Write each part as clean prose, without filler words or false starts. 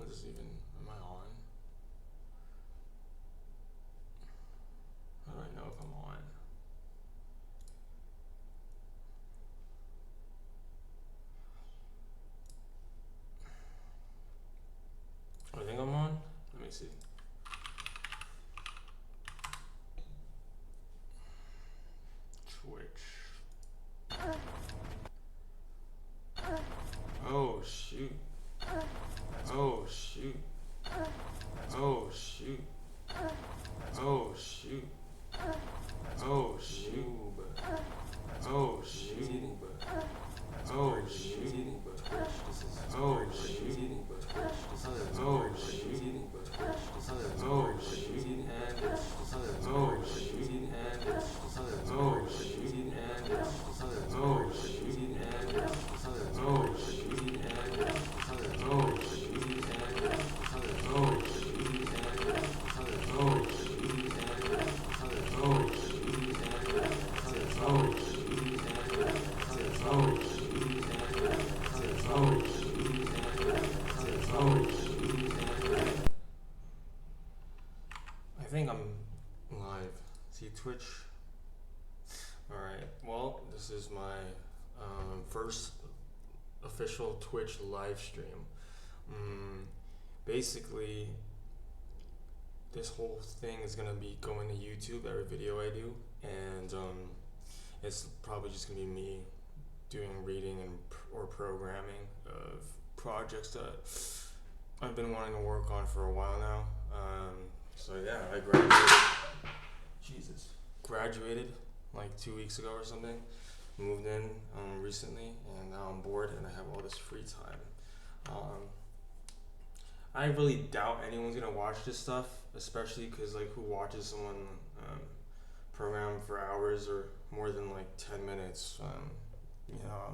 this even? Am I on? How do I know if I'm on? I think I'm on. Let me see. Twitch. Oh shoot. Oh shoot. Oh shoot. Oh shoot. Oh shoot. Oh shoot. Oh shoot. Oh shoot. Oh shoot. Oh shoot. And oh shoot. And oh shoot. And oh shoot. And oh shoot. And oh shoot. And oh shoot. I think I'm live. See Twitch? Alright, well, this is my first official Twitch live stream. Basically, this whole thing is gonna be going to YouTube, every video I do, and it's probably just gonna be me doing reading and or programming of projects that I've been wanting to work on for a while now. So yeah, I graduated like 2 weeks ago or something. Moved in recently, and now I'm bored and I have all this free time. I really doubt anyone's gonna watch this stuff, especially because like who watches someone program for hours or more than like 10 minutes?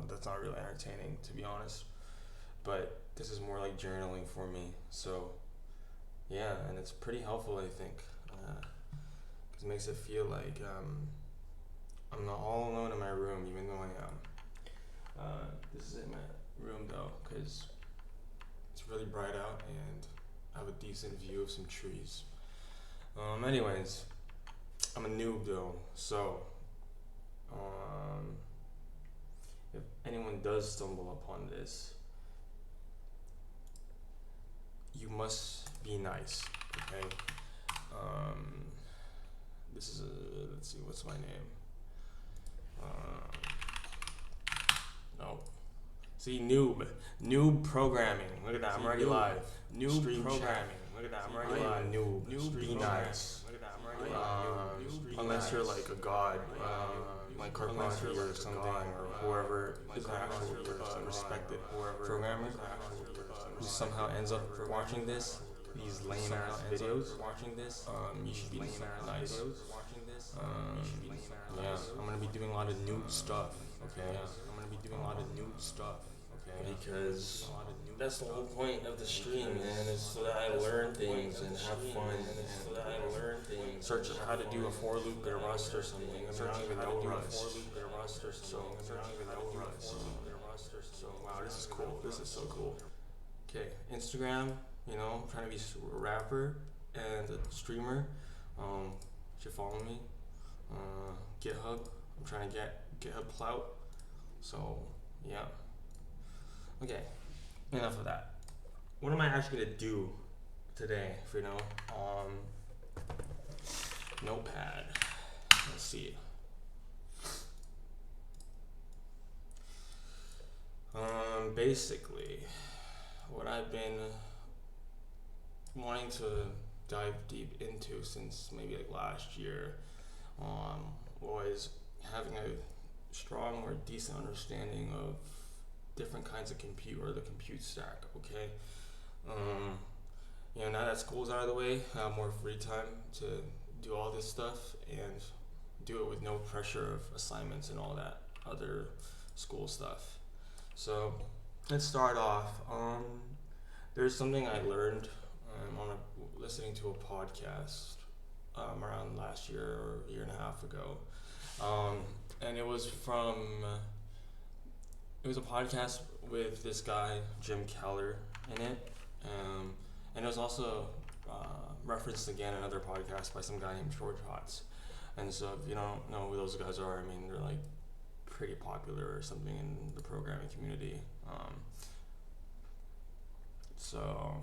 That's not really entertaining, to be honest. But this is more like journaling for me, so yeah, and it's pretty helpful, I think, because it makes it feel like I'm not all alone in my room, even though I am. This isn't my room though, because it's really bright out and I have a decent view of some trees. Anyways, I'm a noob though, so if anyone does stumble upon this, you must be nice, okay? This is let's see, what's my name? No. See, Noob Programming. Look at that, I'm already live. Noob Programming. Look at that, I'm already live. Noob, be nice. Look at that, I'm already live. Unless you're like a god, like Carpentry or something, or whoever is an actual respected programmer who somehow ends up watching this, these lame ass videos, you should be nice. Yeah, I'm gonna be doing a lot of noob stuff, okay? Because that's the whole point of the stream, man, is so that I learn things and have fun, and search how to do a for loop in Rust or something. I don't even know Rust. So wow, this is cool. This is so cool. Okay, Instagram, I'm trying to be a rapper and a streamer. You should follow me. GitHub, I'm trying to get GitHub clout. So yeah. Okay, enough of that. What am I actually gonna do today? Notepad. Let's see. Basically, what I've been wanting to dive deep into since maybe like last year was having a strong or decent understanding of different kinds of compute, or the compute stack, okay? Now that school's out of the way, I have more free time to do all this stuff and do it with no pressure of assignments and all that other school stuff. So let's start off. There's something I learned listening to a podcast around last year or a year and a half ago, and it was a podcast with this guy Jim Keller in it. And it was also referenced again in another podcast by some guy named George Hotz. And so if you don't know who those guys are, I mean, they're like pretty popular or something in the programming community. So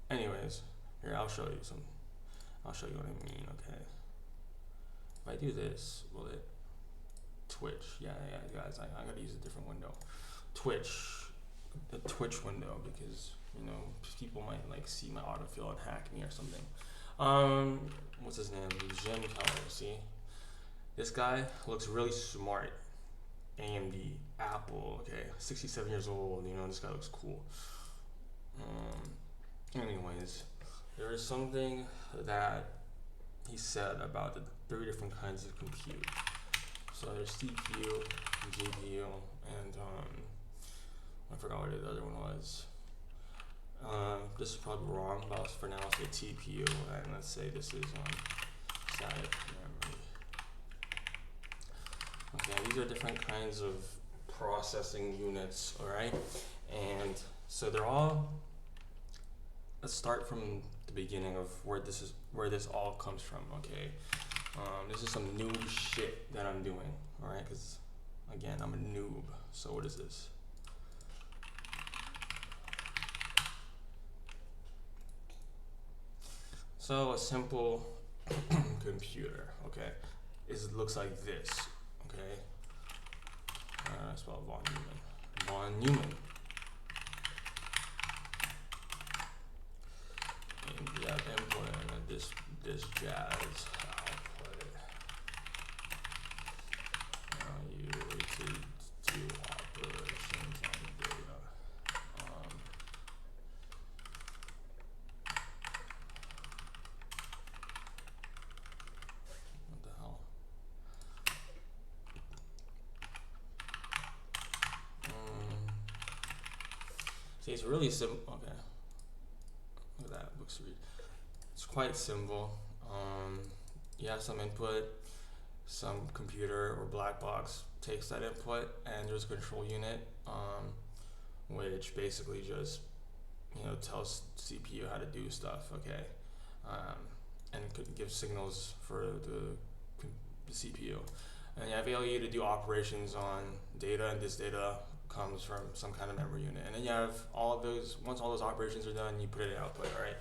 anyways, here, I'll show you what I mean, okay? If I do this, will it, Twitch, yeah, guys, I gotta use a different window. The Twitch window, because, you know, people might like see my autofill and hack me or something. What's his name? Jim Keller, see? This guy looks really smart. AMD, Apple, okay, 67 years old, you know, this guy looks cool. Anyways, there is something that he said about the 3 different kinds of compute. So there's CPU, GPU, and I forgot what the other one was. This is probably wrong, but for now I'll say TPU, and let's say this is static memory. Okay, these are different kinds of processing units, alright? And so they're all, let's start from the beginning of where this all comes from, okay? This is some noob shit that I'm doing, alright? Because, again, I'm a noob. So what is this? So a simple computer, okay, looks like this, okay? I spelled Von Neumann. Von Neumann. And you have input and this jazz output. You to do operations on the data. What the hell? See, it's really simple. Okay. Look at that, books to read. It's quite simple. You have some input, some computer or black box takes that input, and there's a control unit, which basically just, you know, tells CPU how to do stuff, okay? And it could give signals for the CPU. And you have ALU to do operations on data, and this data comes from some kind of memory unit. And then you have all of those, once all those operations are done, you put it in output, all right?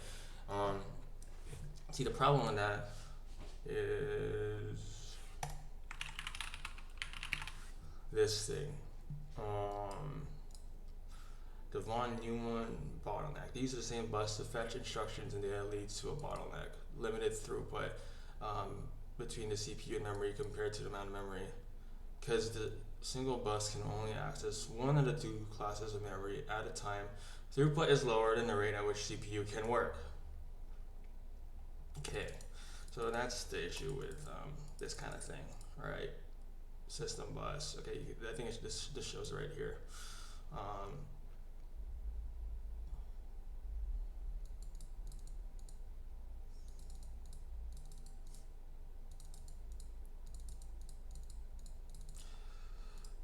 See, the problem with that is this thing. The von Neumann bottleneck. These are the same bus to fetch instructions, and that leads to a bottleneck. Limited throughput between the CPU and memory compared to the amount of memory. Because the single bus can only access one of the 2 classes of memory at a time. Throughput is lower than the rate at which CPU can work. Okay, so that's the issue with this kind of thing, right? System bus. Okay, I think this shows it right here.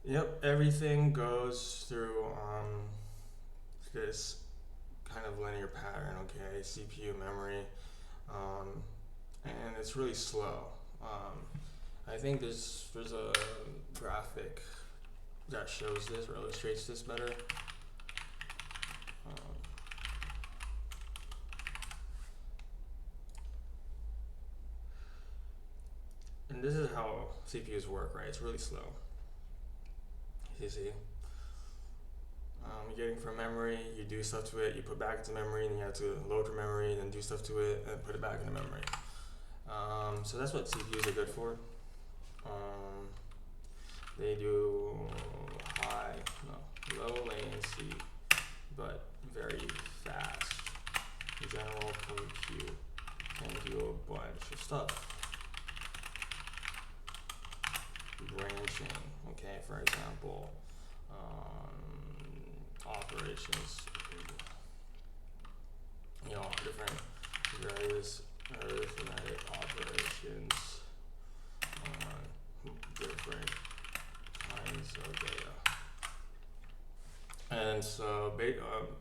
Yep, everything goes through this kind of linear pattern, okay? CPU, memory, and it's really slow. I think there's a graphic that shows this or illustrates this better. And this is how CPUs work, right? It's really slow. You see? You're getting from memory, you do stuff to it, you put back into memory, and then you have to load from memory, and then do stuff to it, and put it back into memory. So that's what CPUs are good for. They do low latency, but very fast. General compute can do a bunch of stuff. Branching, okay, for example, operations, you know, different various arithmetic operations on different kinds of data. And so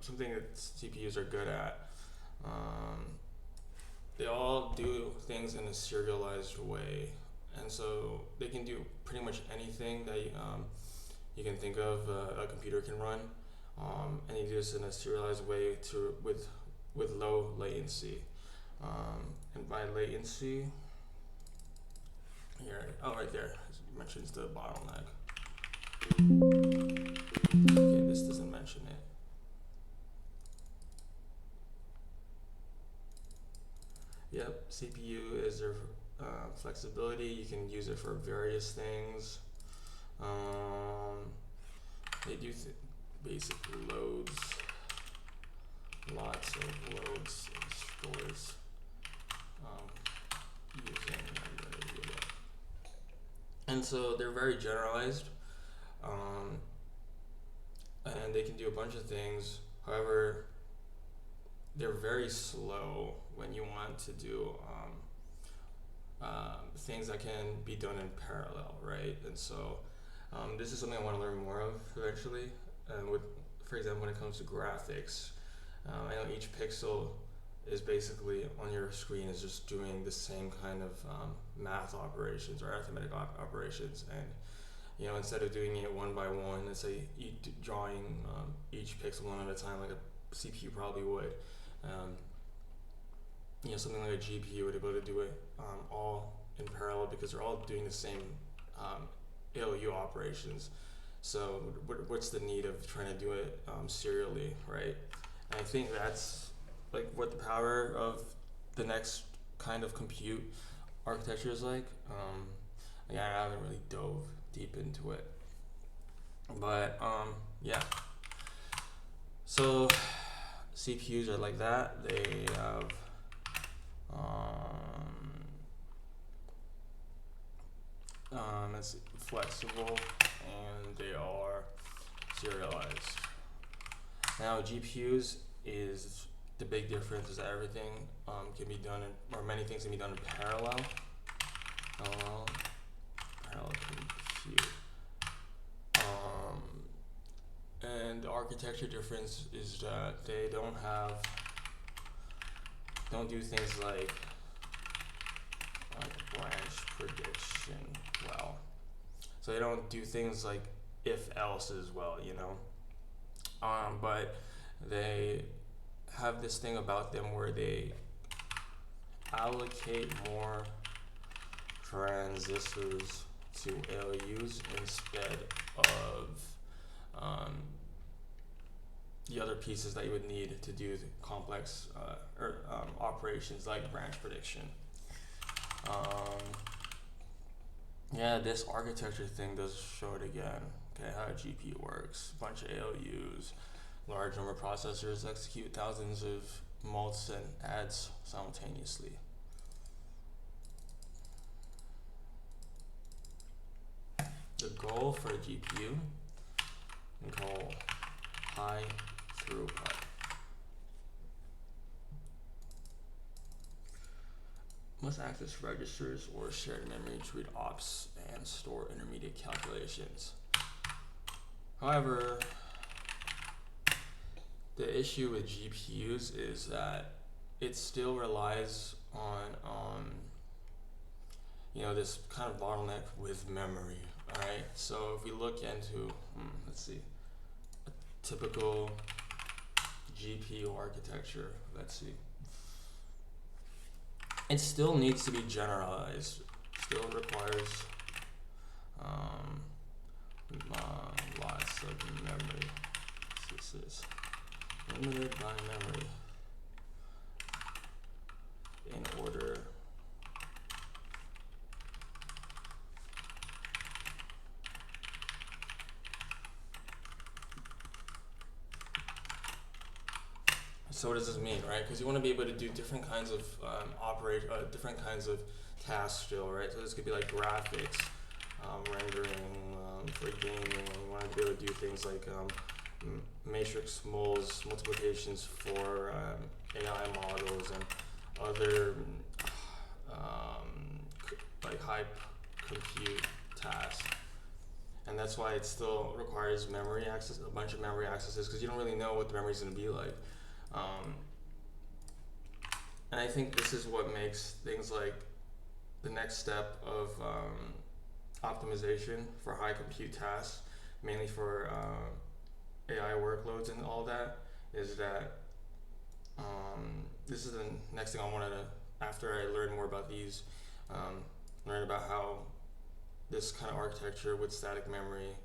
something that CPUs are good at, They all do things in a serialized way, and so they can do pretty much anything that you can think of a computer can run, and you do this in a serialized way with low latency. And by latency, here, right there, it mentions the bottleneck. Okay, this doesn't mention it. Yep, CPU is their flexibility. You can use it for various things. They do basic loads, lots of loads and stores using memory. And so they're very generalized, and they can do a bunch of things. However, they're very slow when you want to do things that can be done in parallel, right? And so this is something I want to learn more of eventually. And for example, when it comes to graphics, I know each pixel is basically on your screen is just doing the same kind of math operations or arithmetic operations, and instead of doing it one by one, let's say drawing each pixel one at a time like a CPU probably would. Something like a GPU would be able to do it all in parallel because they're all doing the same ALU operations. So what's the need of trying to do it serially, right? And I think that's like what the power of the next kind of compute architecture is like. I haven't really dove deep into it, but yeah. So CPUs are like that. They have it's flexible and they are serialized. Now GPUs is the big difference is that everything can be done or many things can be done in parallel. Parallel compute. And the architecture difference is that they don't do things like branch prediction well. So they don't do things like if else as well, but they have this thing about them where they allocate more transistors to ALUs instead of the other pieces that you would need to do the complex operations like branch prediction. This architecture thing does show it again. Okay, how a GPU works. A bunch of ALUs, large number of processors execute thousands of mults and adds simultaneously. The goal for a GPU we call high throughput. Must access registers or shared memory to read ops and store intermediate calculations. However, the issue with GPUs is that it still relies on this kind of bottleneck with memory. Alright, so if we look into let's see, a typical GPU architecture, let's see. It still needs to be generalized. Still requires lots of memory. This is limited by memory in order So what does this mean, right? Because you want to be able to do different kinds of different kinds of tasks still, right? So this could be like graphics, rendering for gaming. You want to be able to do things like matrix moles, multiplications for AI models and other like high compute tasks. And that's why it still requires memory access, a bunch of memory accesses, because you don't really know what the memory is going to be like. And I think this is what makes things like the next step of optimization for high compute tasks, mainly for AI workloads and all that, is that this is the next thing I wanted to, after I learn more about these, learn about how this kind of architecture with static memory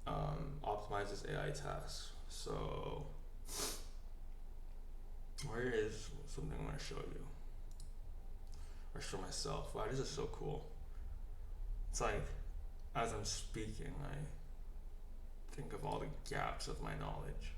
optimizes AI tasks. So where is something I want to show you or show myself? Wow, this is so cool. It's like as I'm speaking, I think of all the gaps of my knowledge.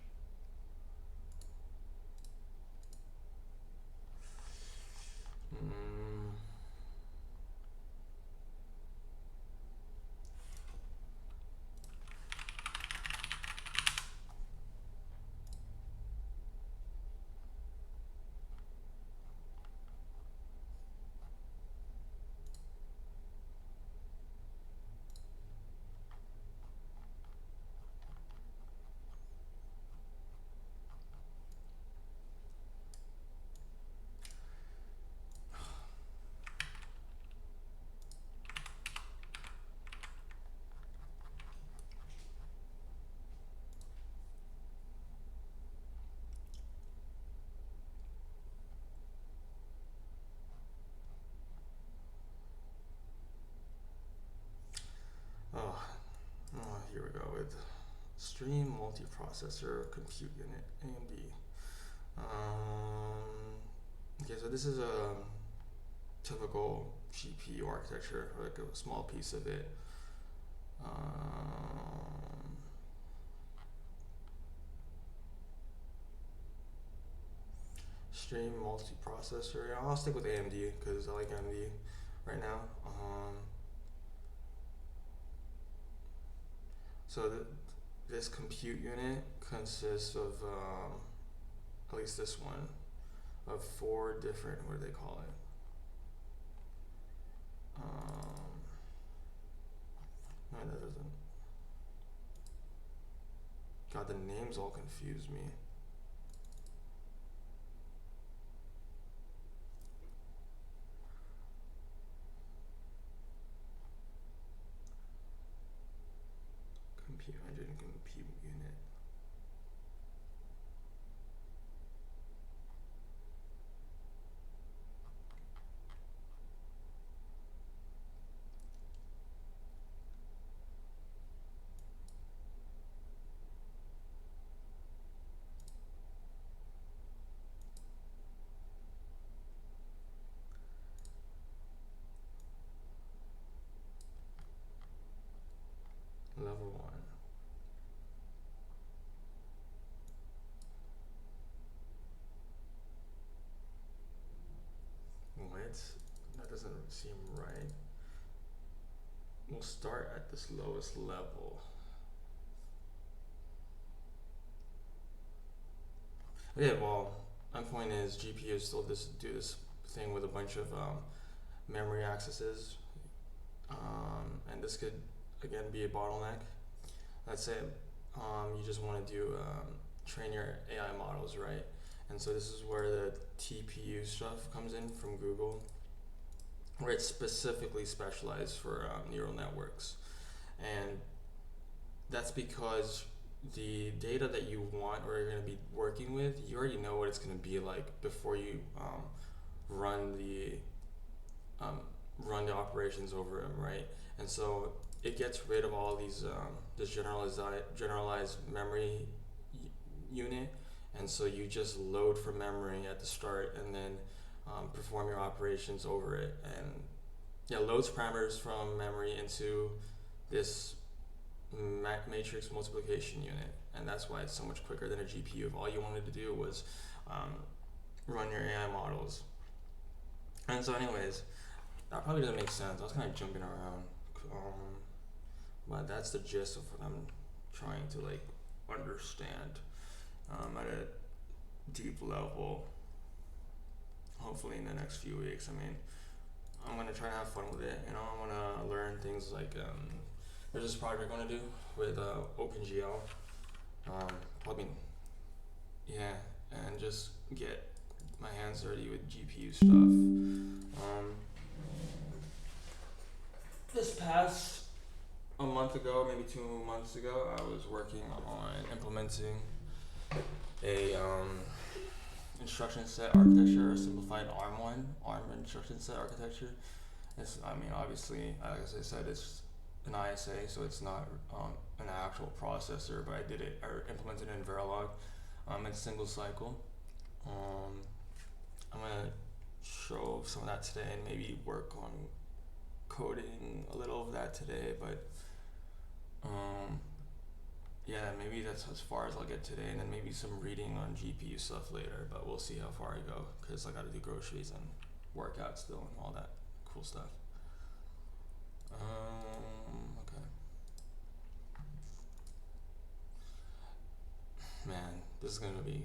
Here we go with stream multiprocessor compute unit AMD. Okay, so this is a typical GPU architecture, like a small piece of it. Stream multiprocessor. Yeah, I'll stick with AMD because I like AMD right now. So this compute unit consists of, at least this one, of 4 different, what do they call it? No, that doesn't. God, the names all confuse me. Compute engine, compute unit. Level 1. What? That doesn't seem right. We'll start at this lowest level. Okay, well, my point is GPUs still do this thing with a bunch of memory accesses, and this could again be a bottleneck. Let's say you just want to do train your AI models, right? And so this is where the TPU stuff comes in from Google, where it's specifically specialized for neural networks. And that's because the data that you want or you're going to be working with, you already know what it's going to be like before you run the operations over them, right? And so it gets rid of all these this generalized memory unit, and so you just load from memory at the start and then perform your operations over it, and loads parameters from memory into this matrix multiplication unit, and that's why it's so much quicker than a GPU. If all you wanted to do was run your AI models. And so anyways, that probably doesn't make sense. I was kind of jumping around, but that's the gist of what I'm trying to like understand at a deep level. Hopefully in the next few weeks. I mean, I'm gonna try to have fun with it. You know, I wanna learn things like there's this project I want to do with OpenGL. And just get my hands dirty with GPU stuff. This past a month ago, maybe 2 months ago, I was working on implementing a instruction set architecture, a simplified ARM instruction set architecture. It's, I mean, obviously, as I said, it's an ISA, so it's not an actual processor, but I implemented it in Verilog. It's single cycle. I'm gonna show some of that today and maybe work on coding a little of that today, but yeah, maybe that's as far as I'll get today, and then maybe some reading on GPU stuff later, but we'll see how far I go, because I gotta do groceries and work out still and all that cool stuff. Okay. Man, this is gonna be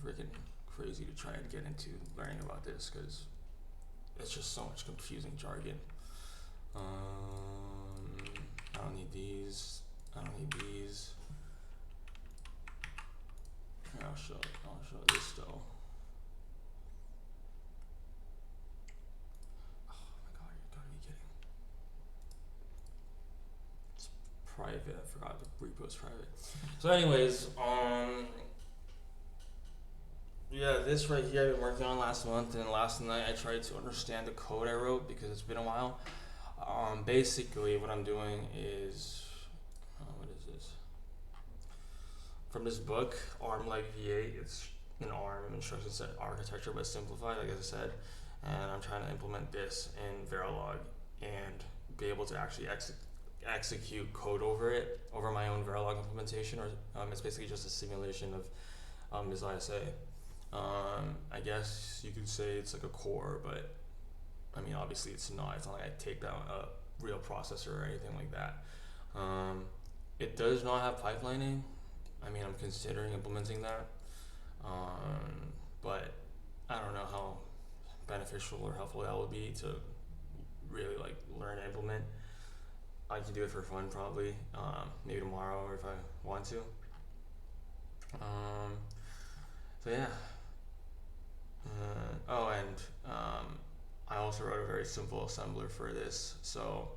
freaking crazy to try and get into learning about this, because it's just so much confusing jargon. I don't need these. I don't need these. Here, I'll show this though. Oh my god, you gotta be kidding. It's private. I forgot the repo's private. So anyways, yeah, this right here I've been working on last month, and last night I tried to understand the code I wrote because it's been a while. Basically what I'm doing is, what is this? From this book, ARM Like V8, it's an ARM instruction set architecture but simplified, like I said, and I'm trying to implement this in Verilog and be able to actually execute code over my own Verilog implementation, or it's basically just a simulation of this ISA. I guess you could say it's like a core, but I mean, obviously it's not. It's not like I take down a real processor or anything like that. It does not have pipelining. I mean, I'm considering implementing that, but I don't know how beneficial or helpful that would be to really like learn and implement. I can do it for fun probably, maybe tomorrow or if I want to. So yeah. I also wrote a very simple assembler for this. So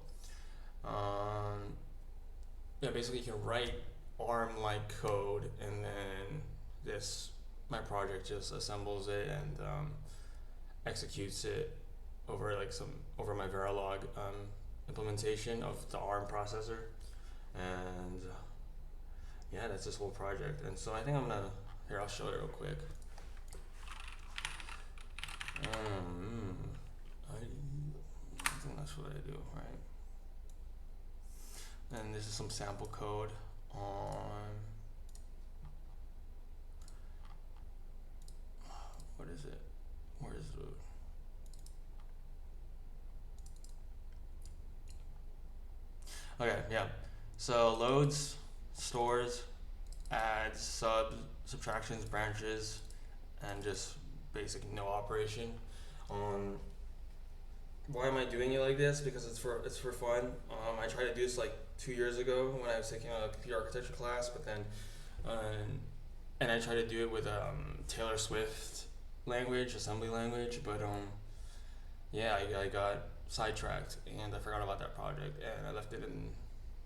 yeah, basically you can write ARM-like code, and then my project just assembles it and executes it over my Verilog implementation of the ARM processor. And yeah, that's this whole project. And so I think I'll show it real quick. I think that's what I do, right? And this is some sample code on, what is it? Where is the, okay, yeah. So loads, stores, adds, subs, subtractions, branches, and just basic no operation. Why am I doing it like this? Because it's for fun. I tried to do this like 2 years ago when I was taking a computer architecture class, but then and I tried to do it with Taylor Swift assembly language, but yeah, I got sidetracked and I forgot about that project and I left it in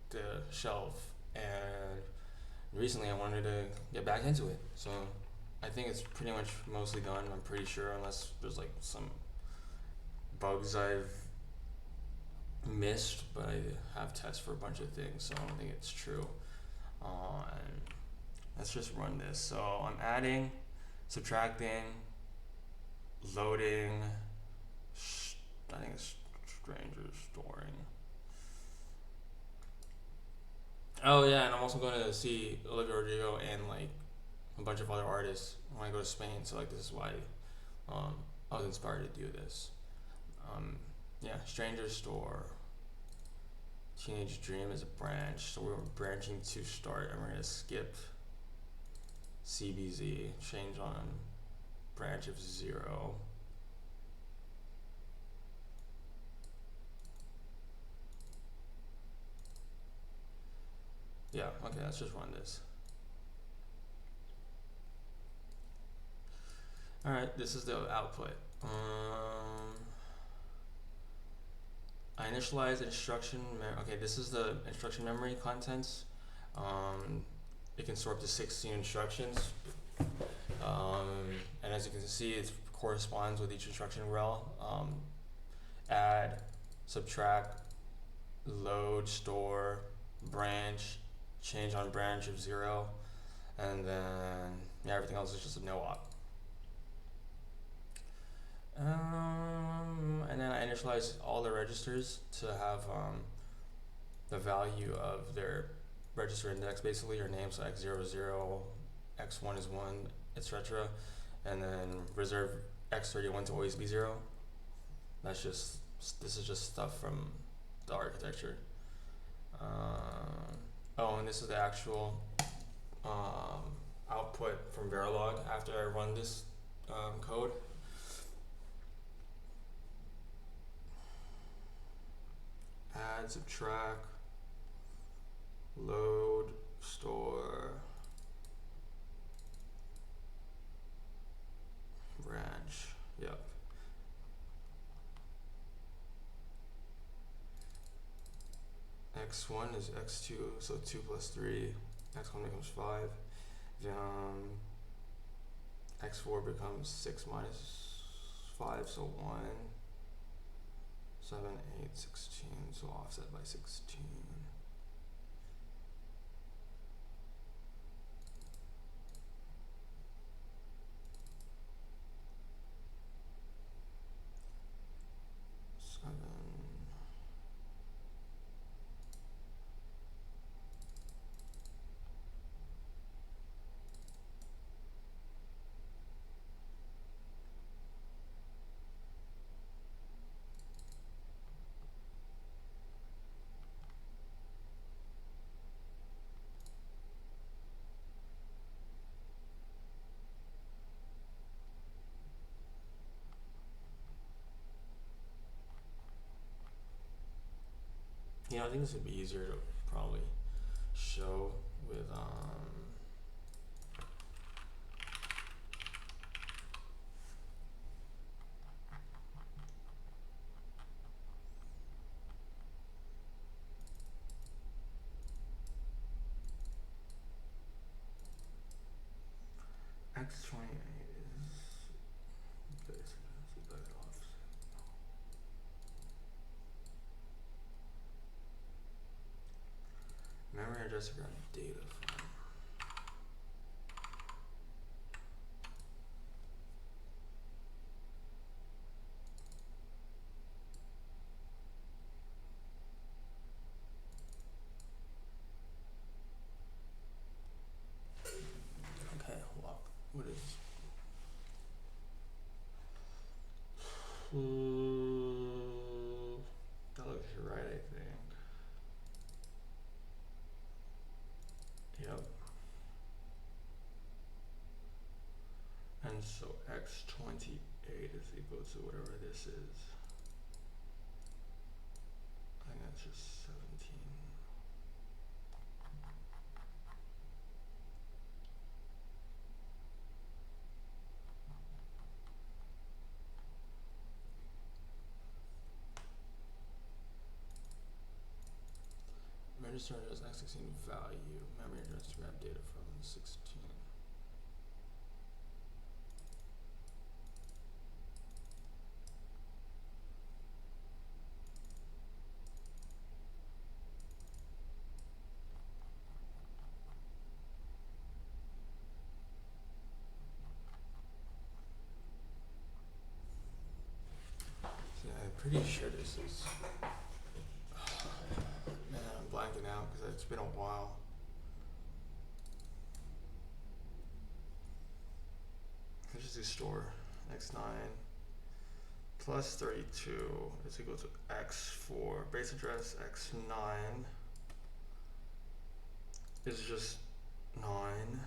the shelf, and recently I wanted to get back into it. So I think it's pretty much mostly done, I'm pretty sure, unless there's like some bugs I've missed, but I have tests for a bunch of things, so I don't think it's true. And let's just run this. So I'm adding, subtracting, loading, I think it's stranger storing. Oh yeah, and I'm also going to see Olivia Rodrigo and like a bunch of other artists when I go to Spain, so like this is why I was inspired to do this. Yeah, Stranger Store. Teenage Dream is a branch, so we're branching to start, and we're gonna skip CBZ, change on branch of 0. Yeah, okay, let's just run this. Alright, this is the output. I initialize instruction. Okay, this is the instruction memory contents. It can store up to 16 instructions. And as you can see, it corresponds with each instruction rel. Add, subtract, load, store, branch, change on branch of 0, and then everything else is just a no op. And then I initialize all the registers to have the value of their register index, basically, or name, so x0 is 0, x1 is 1, etc. And then reserve x31 to always be 0. This is just stuff from the architecture. And this is the actual output from Verilog after I run this code. Add, subtract, load, store, branch. Yep. X1 is x2, so 2 plus 3. X1 becomes 5. X4 becomes 6 minus 5, so 1. 7, 8, 16, so offset by 16. I think this would be easier to probably show with x28 is memory address grab data from. Okay, well, what is that looks right, I think. Yep. And so x28 is equal to whatever this is. I think that's just 17. Register address x16 value, memory address to grab data from 16. So I'm pretty sure this is. Man, I'm blanking out because it's been a while. Let's just do store x9 plus 32 is equal to x4. Base address x9 is just 9.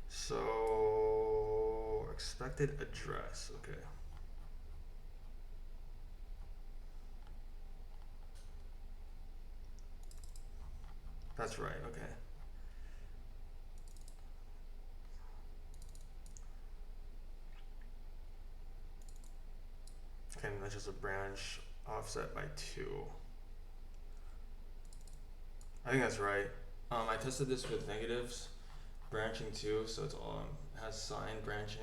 So expected address, okay. That's right, okay. Okay, that's just a branch offset by 2. I think that's right. I tested this with negatives, branching too, so it's all has sign branching.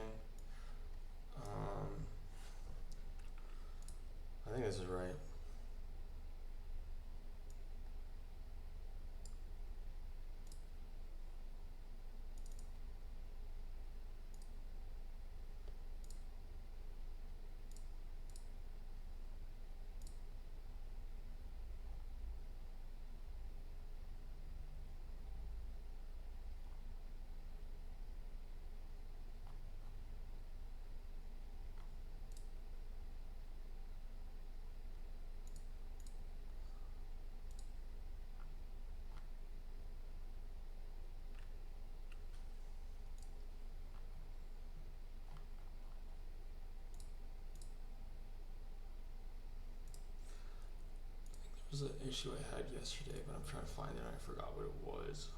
I think this is right. There was an issue I had yesterday, but I'm trying to find it and I forgot what it was.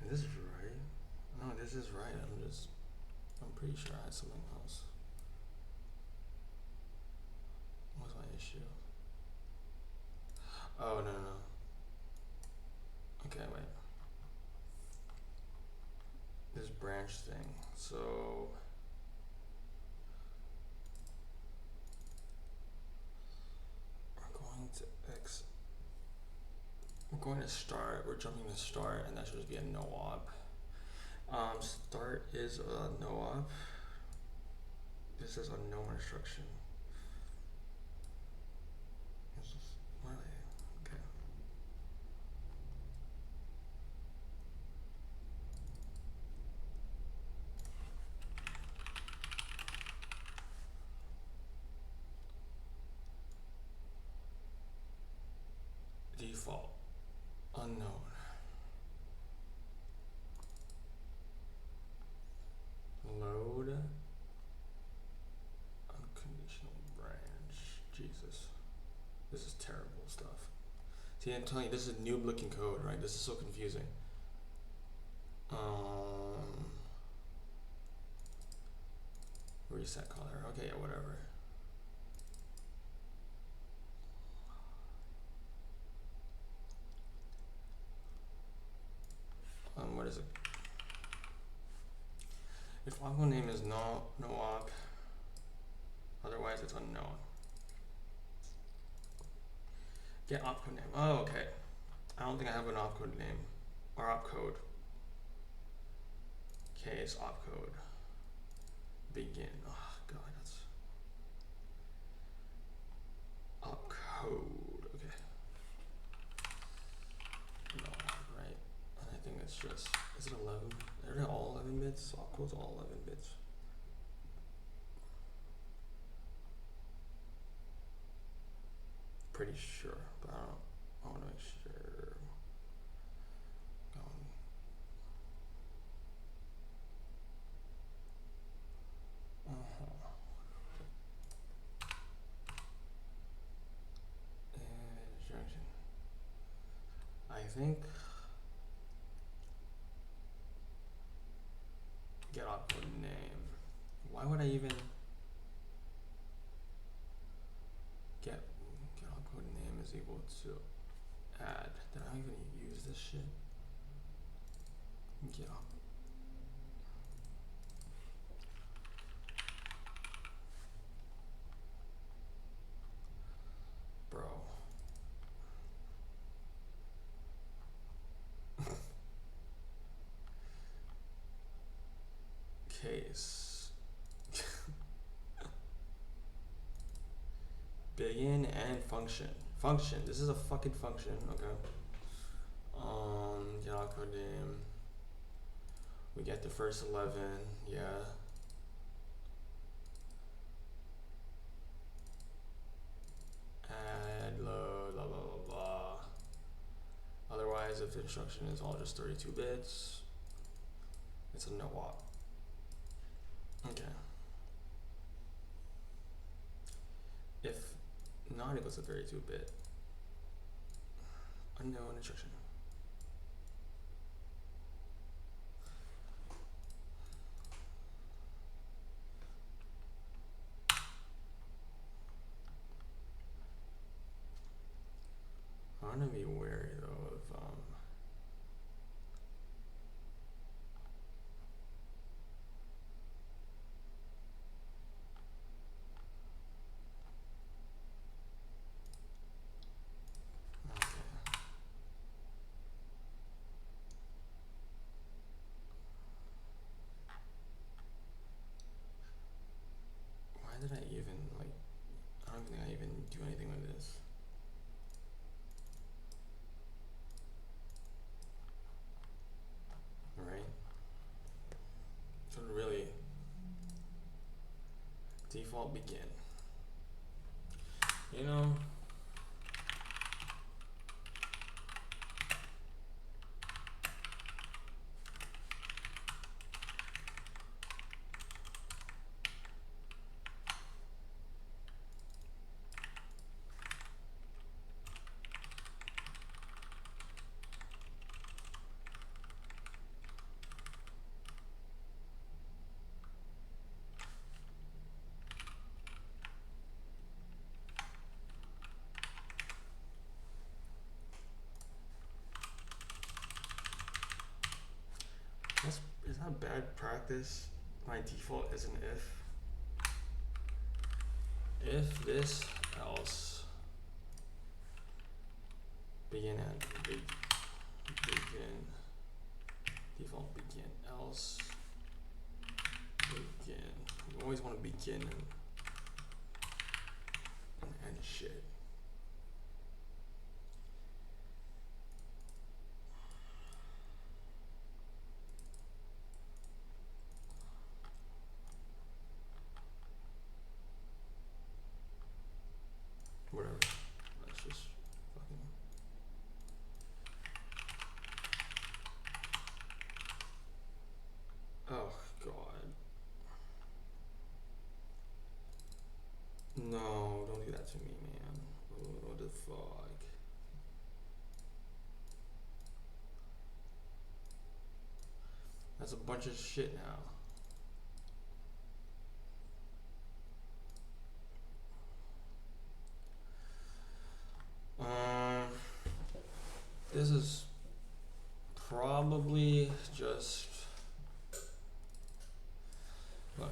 This is right. No, this is right. I'm pretty sure I had something else. What's my issue? Oh, no. Okay, wait. This branch thing. So we're going to start. We're jumping to start, and that should just be a no op. Start is a no op. This is a no instruction. What are they? Okay. Default unknown. Load unconditional branch. Jesus, this is terrible stuff. See, I'm telling you, this is noob looking code, right? This is so confusing. Reset color. Okay, yeah, whatever. What is it? If opcode name is no op, otherwise it's unknown. Get opcode name. Oh, okay. I don't think I have an opcode name or opcode. Case opcode. Begin. Oh god, that's opcode. Okay. No, right. And I think it's just, is it 11? Are they all 11 bits? Opcode's all 11 bits. Pretty sure, but I want to make sure. Instruction. I think get opcode name. Why would I even get opcode name is equal to add? Did I even use this shit? Get op. Bro. Case. Begin and function. Function. This is a fucking function. Okay. Get opcode name. We get the first 11, yeah. Add load, blah, blah, blah, blah. Otherwise, if the instruction is all just 32 bits, it's a no op. Okay. If not equals to 32 bit, unknown instruction. I'm gonna be wary though of okay. Why did I even like? I don't think I even do anything with this. Right? So really, default begin. You know. Is that bad practice? My default is an if. If this, else. Begin at begin. Default begin, else. Begin. You always want to begin and end shit. Whatever. Let's just fucking. Oh god. No, don't do that to me, man. What the fuck? That's a bunch of shit now. This is probably just look.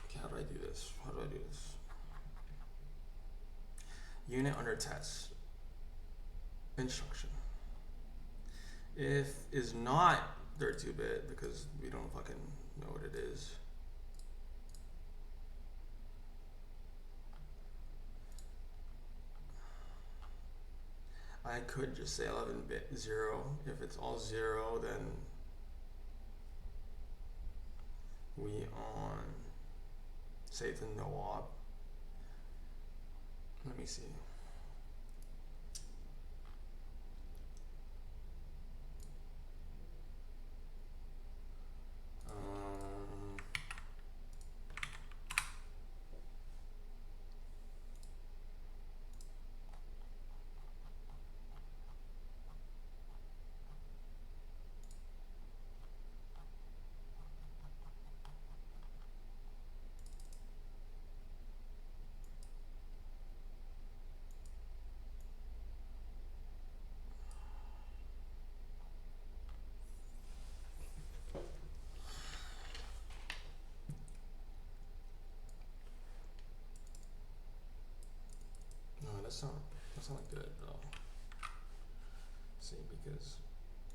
Okay, how do I do this? How do I do this? Unit under test. Instruction. If is not 32-bit because we don't fucking know what it is. I could just say 11-bit 0. If it's all 0, then we on say it's a no op. Let me see. That's not good though. See, because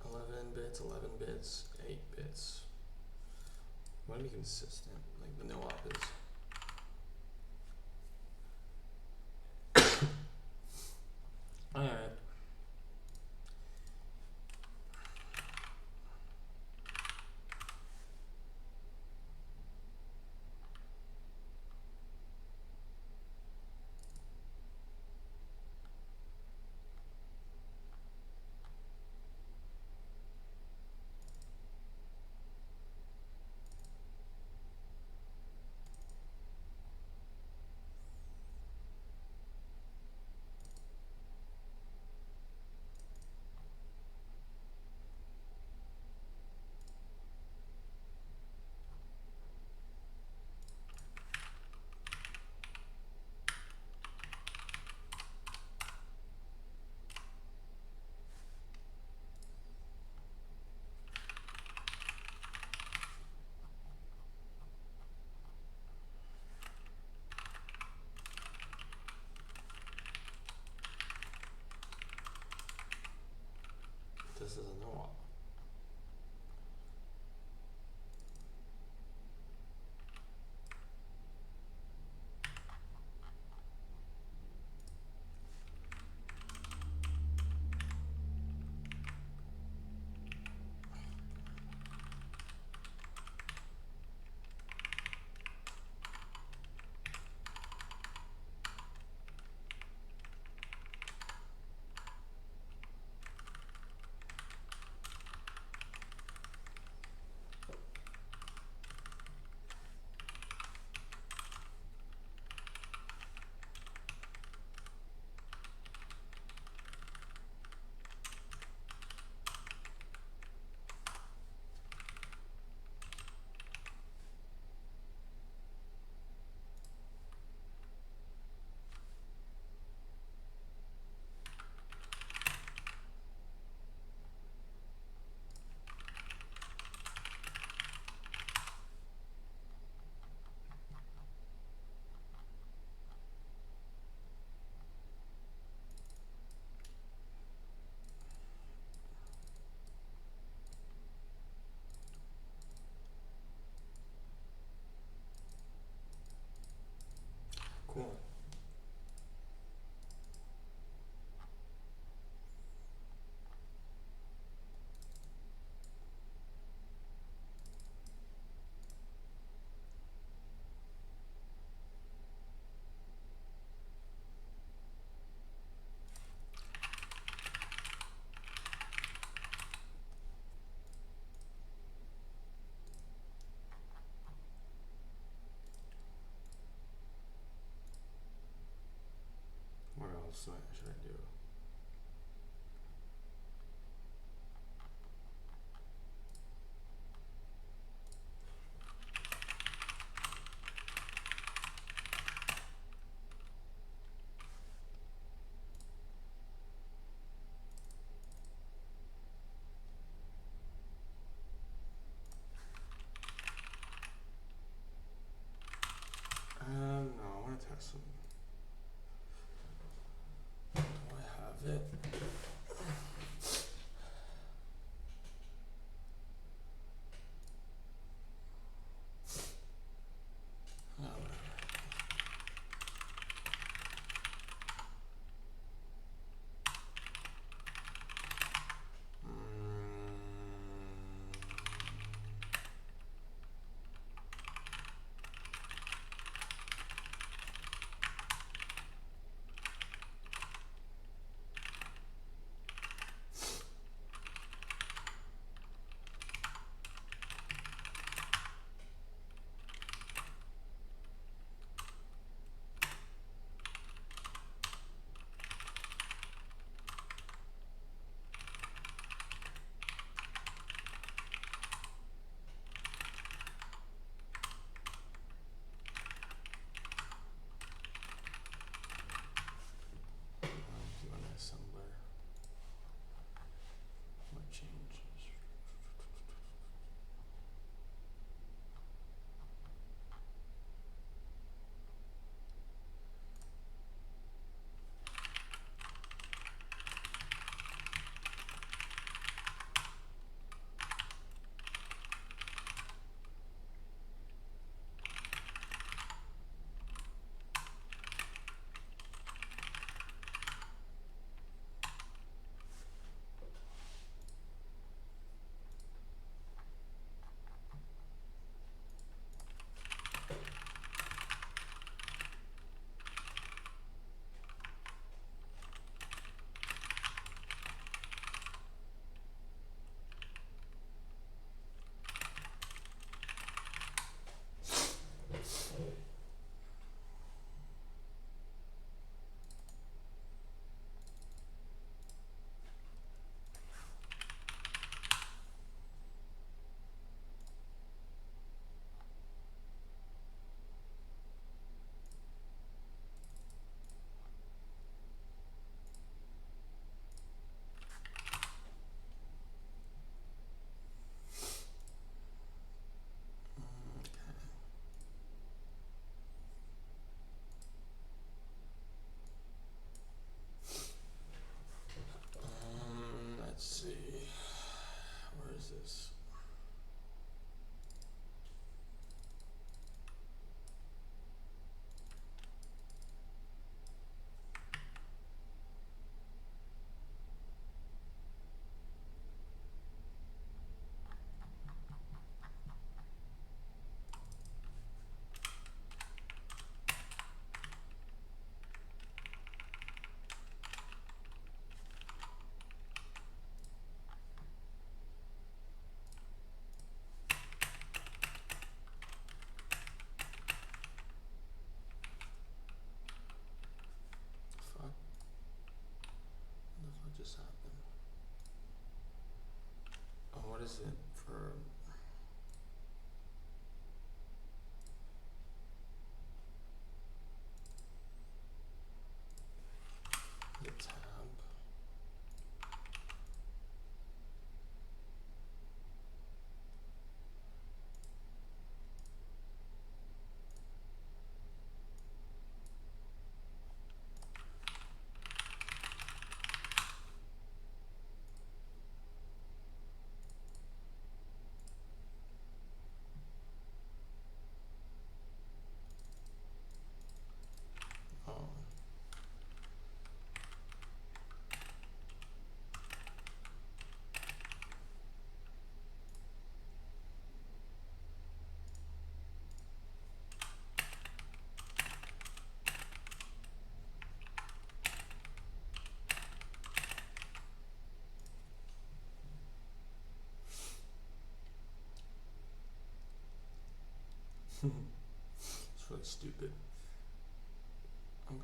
11 bits, 8 bits. I want to be consistent, like the no-op is. Alright. This is a no-op. Cool. What else should I do? No, I want to test some. Do I have it? Oh, whatever. was it for? The tab. Oh. It's really stupid. Okay.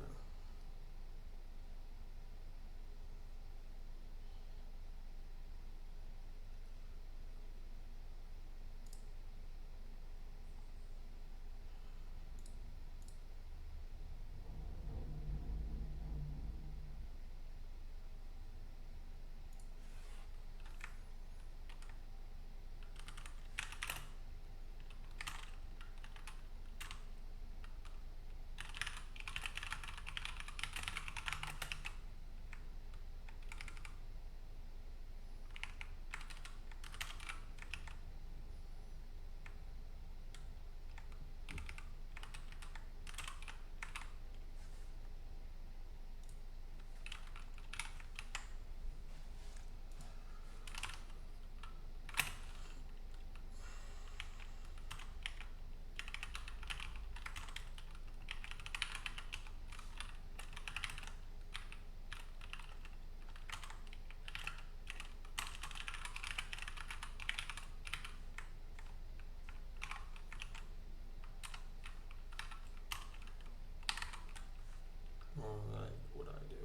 Like, what I do?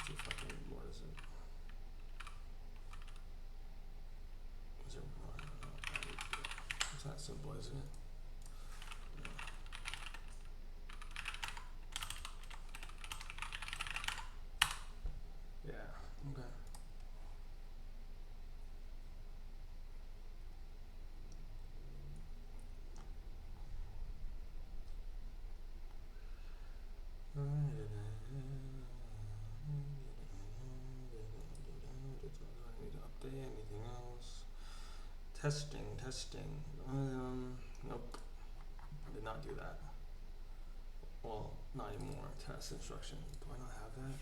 See if I can. What is it? Is it one? It's not simple, isn't it? Yeah. Okay. Do I need to update anything else? Testing. Nope. I did not do that. Well, not anymore. Test instruction. Do I not have that?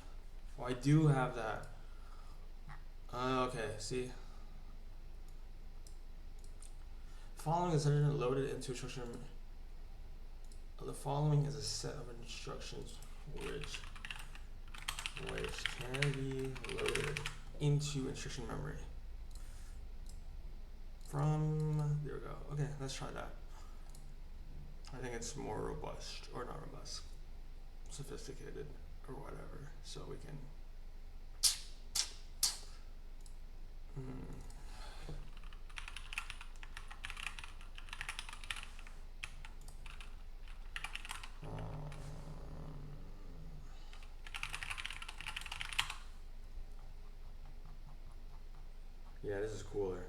Oh, I do have that. Okay, see? Following is loaded into instruction. The following is a set of instructions which can be loaded into instruction memory. There we go. Okay, let's try that. I think it's more robust, or not robust, sophisticated, or whatever, so we can. Yeah, this is cooler.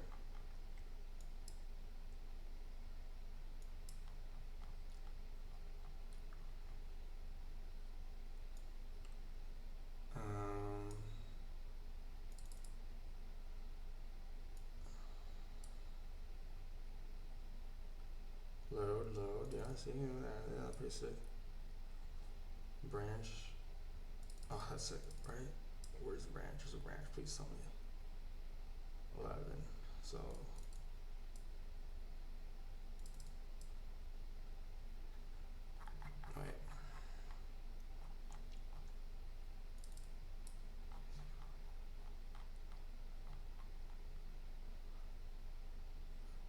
Load, yeah, see, yeah, pretty sick. Branch. Oh, that's sick, right? Where's the branch? There's a branch, please tell me. 11, so. Wait.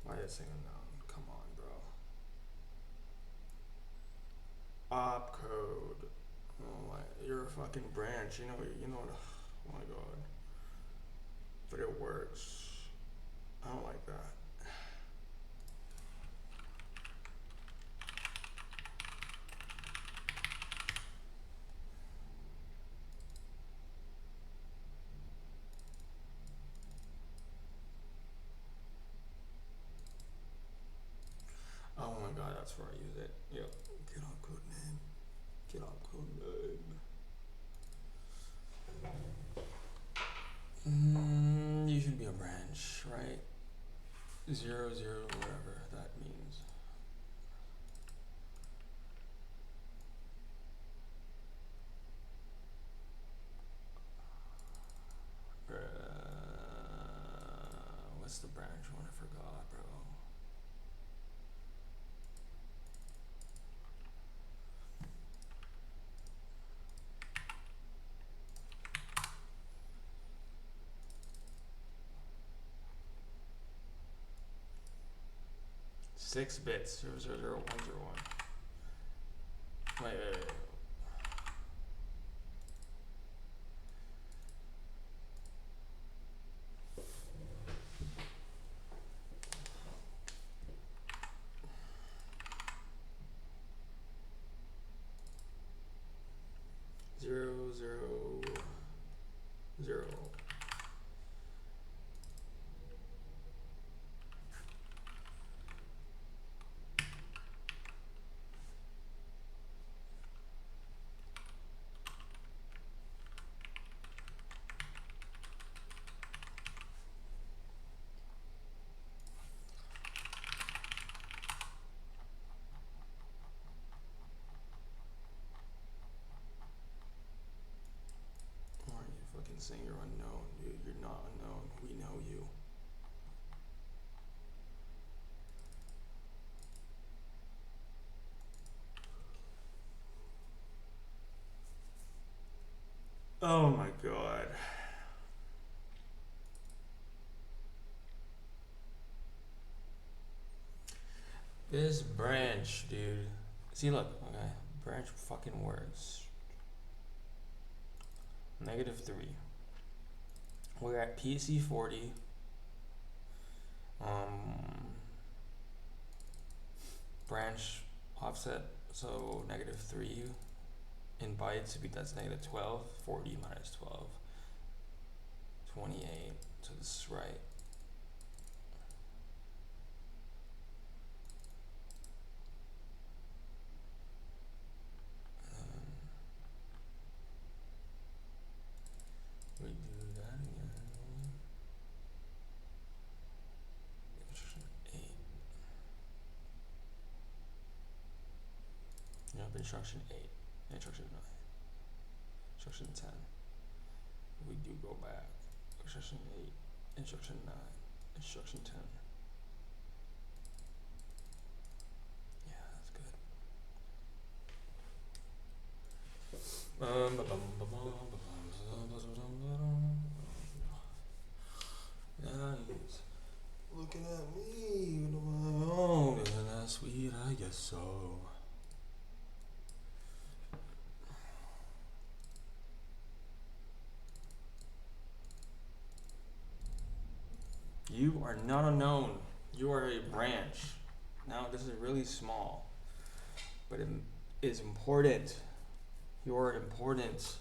Why is it saying unknown? Come on, bro. Opcode. Oh my, you're a fucking branch. You know what? Oh my god. But it works. I don't like that. Oh my god, that's where I use it. Yep. Get on code name. Get on code name. You should be a branch, right? 0, 0, whatever that means. What's the branch one? I forgot, bro. Six bits. 0, 0, 0, 1, 0, 1. Wait. 0, 0, 0. Saying you're unknown, dude. You're not unknown. We know you. Oh my god. This branch, dude. See, look. Okay. Branch fucking words. -3. We're at PC 40. Branch offset, so -3 in bytes. That's -12. 40 minus 12. 28. So this is right. We do that again. Instruction 8. Yep, instruction 8. Instruction 9. Instruction 10. We do go back. Instruction 8. Instruction 9. Instruction 10. Yeah, that's good. Nice. Looking at me with my own. Isn't that sweet? I guess so. You are not unknown. You are a branch. Now, this is really small, but it is important. You are important.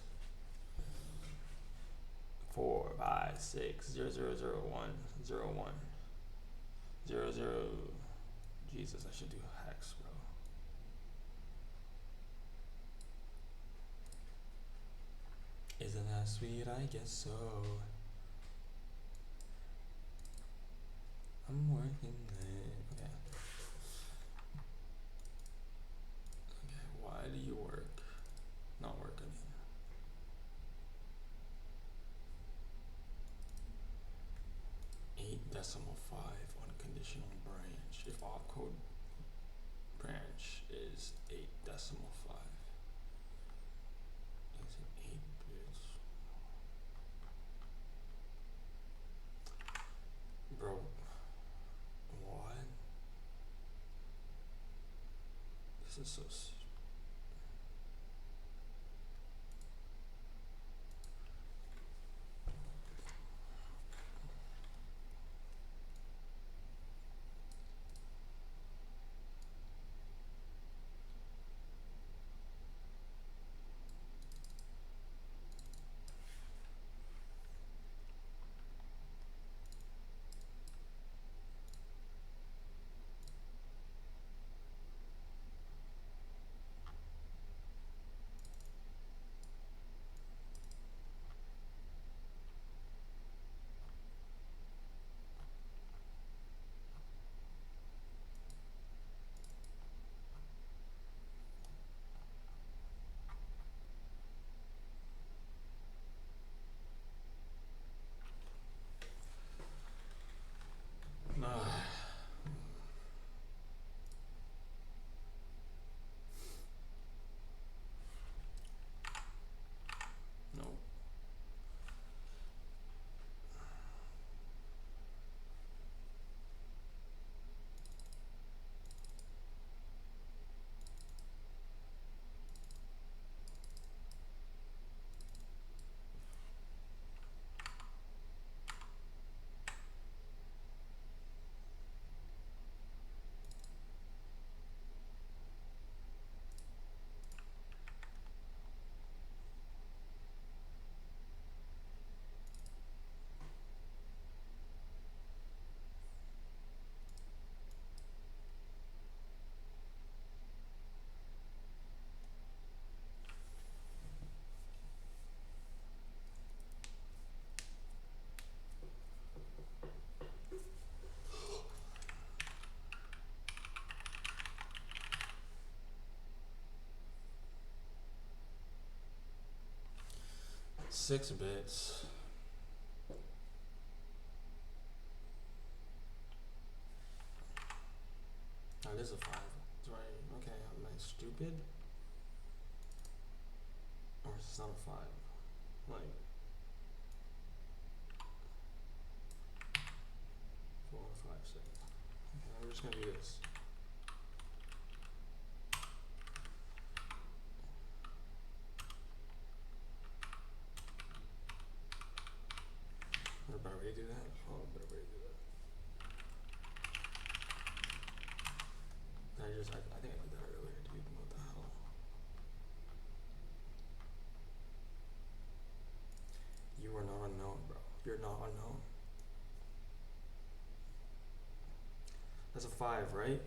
4, 5, 6, 0, 0, 0, 1, 0, 1, 0, 0. Jesus, I should do hex, bro. Isn't that sweet? I guess so. I'm working late. Okay. Okay, why do you work? Not work, I mean. .5 unconditional branch. If opcode branch is 8.5. Is it 8 bits? Bro, what? This is so 6 bits. Oh, it is a 5. That's right. Okay, am I stupid? Or is this not a 5? Like 4, 5, 6. Okay, I'm just gonna do this. Is there a better way to do that? Oh, a better way to do that. I think I did that earlier, dude. What the hell? You are not unknown, bro. You're not unknown. That's a 5, right?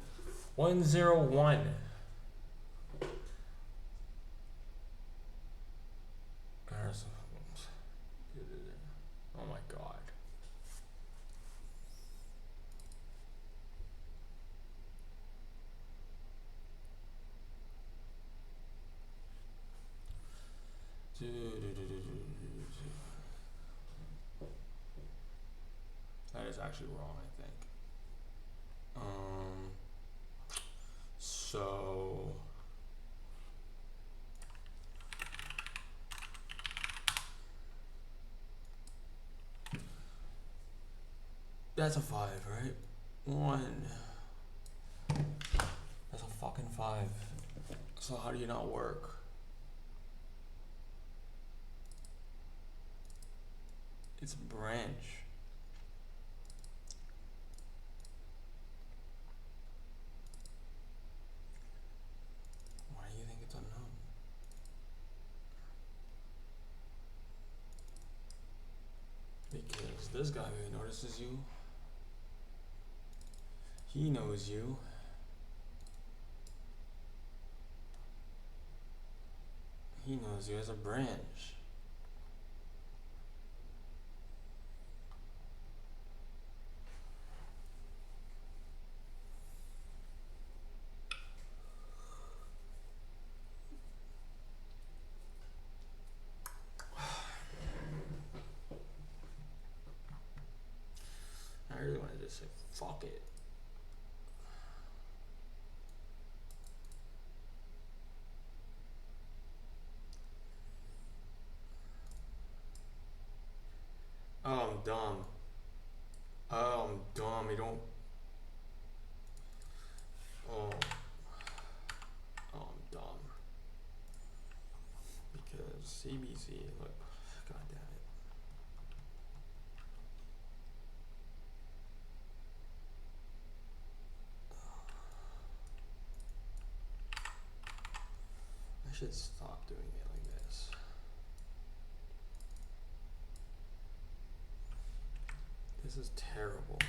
101. Oh my god. That is actually wrong, I think. So that's a 5, right? 1. That's a fucking 5. So how do you not work? It's a branch. Why do you think it's unknown? Because this guy who notices you, he knows you. He knows you as a branch. I really wanted to say, fuck it. Oh, I'm dumb. Oh, I'm dumb. I don't. Oh. Oh, I'm dumb. Because CBC, look. God damn it. I should stop doing it like this. This is terrible.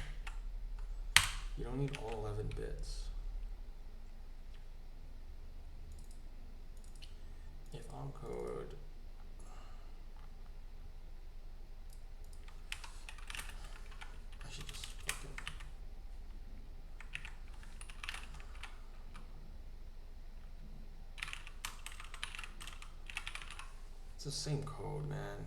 You don't need all 11 bits. If I'm code, I should just fucking. It's the same code, man.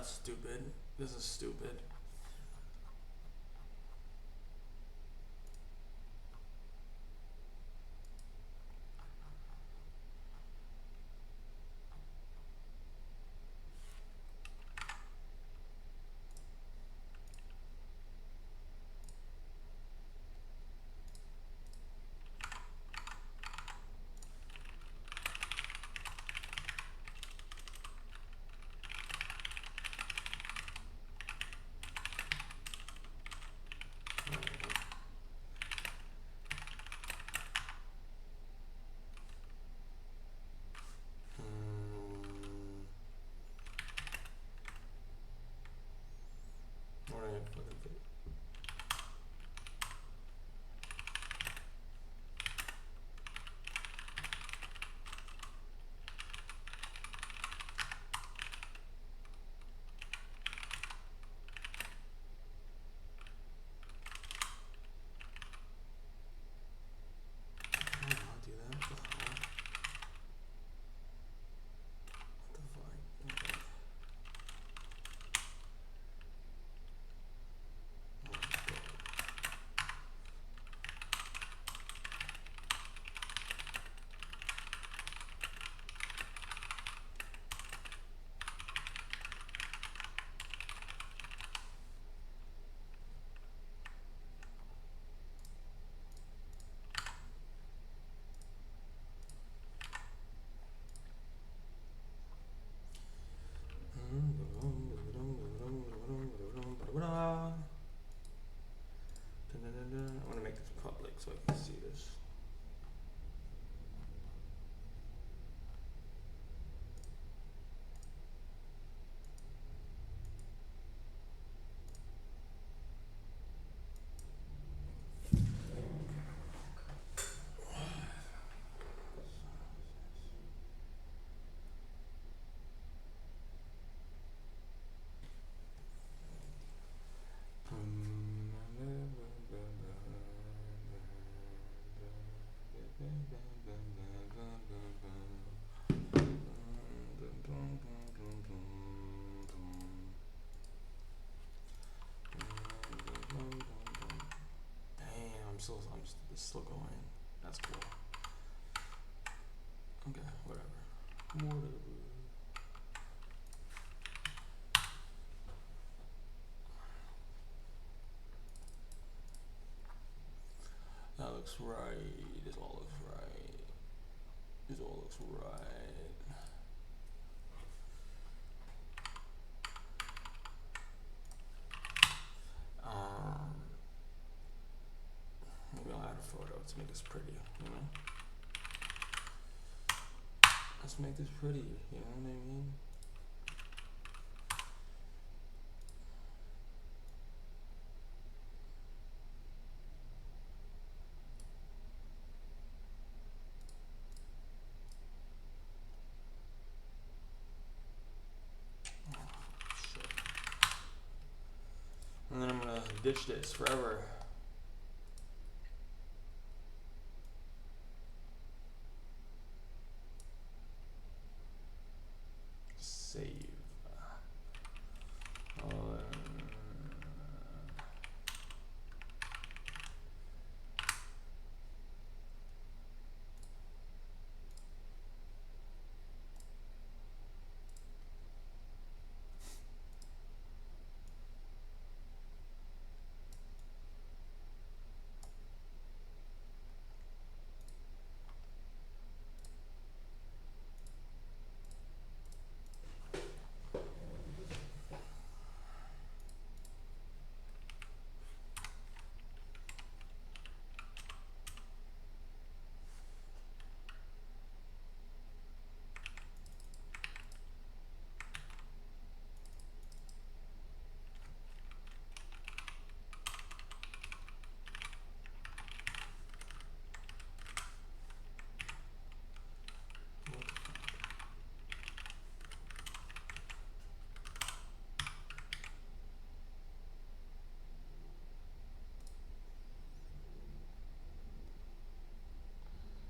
that's stupid. This is stupid. I want to make this public so I can see this. It's still going. That's cool. Okay, whatever. That looks right. This all looks right. This all looks right. Maybe I'll add a photo to make this pretty, you know? Let's make this pretty, you know what I mean? And then I'm gonna ditch this forever. Save.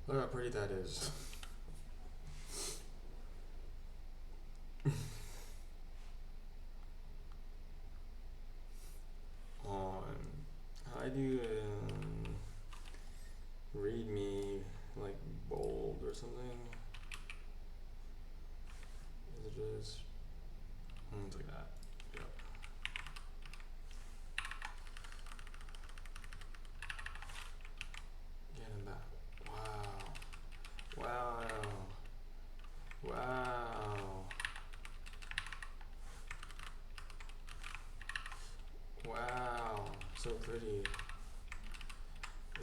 Look how pretty that is. do read me like bold or something? Is it just it's like that? Yep. Get him back. Wow. Wow. Wow. Wow. So pretty.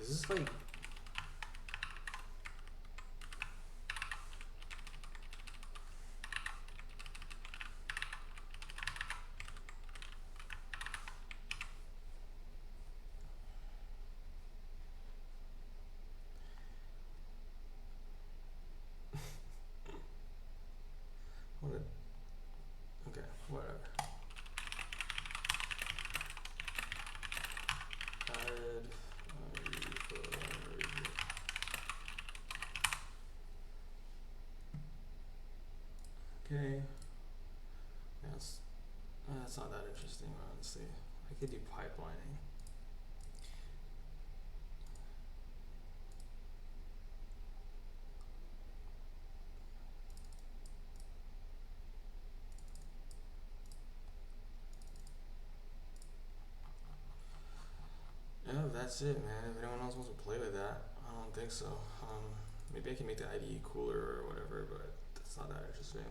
Is this like what a, okay, whatever. Added okay. That's not that interesting, honestly. I could do pipelining. Yeah, that's it, man. If anyone else wants to play with that, I don't think so. Maybe I can make the IDE cooler or whatever, but that's not that interesting.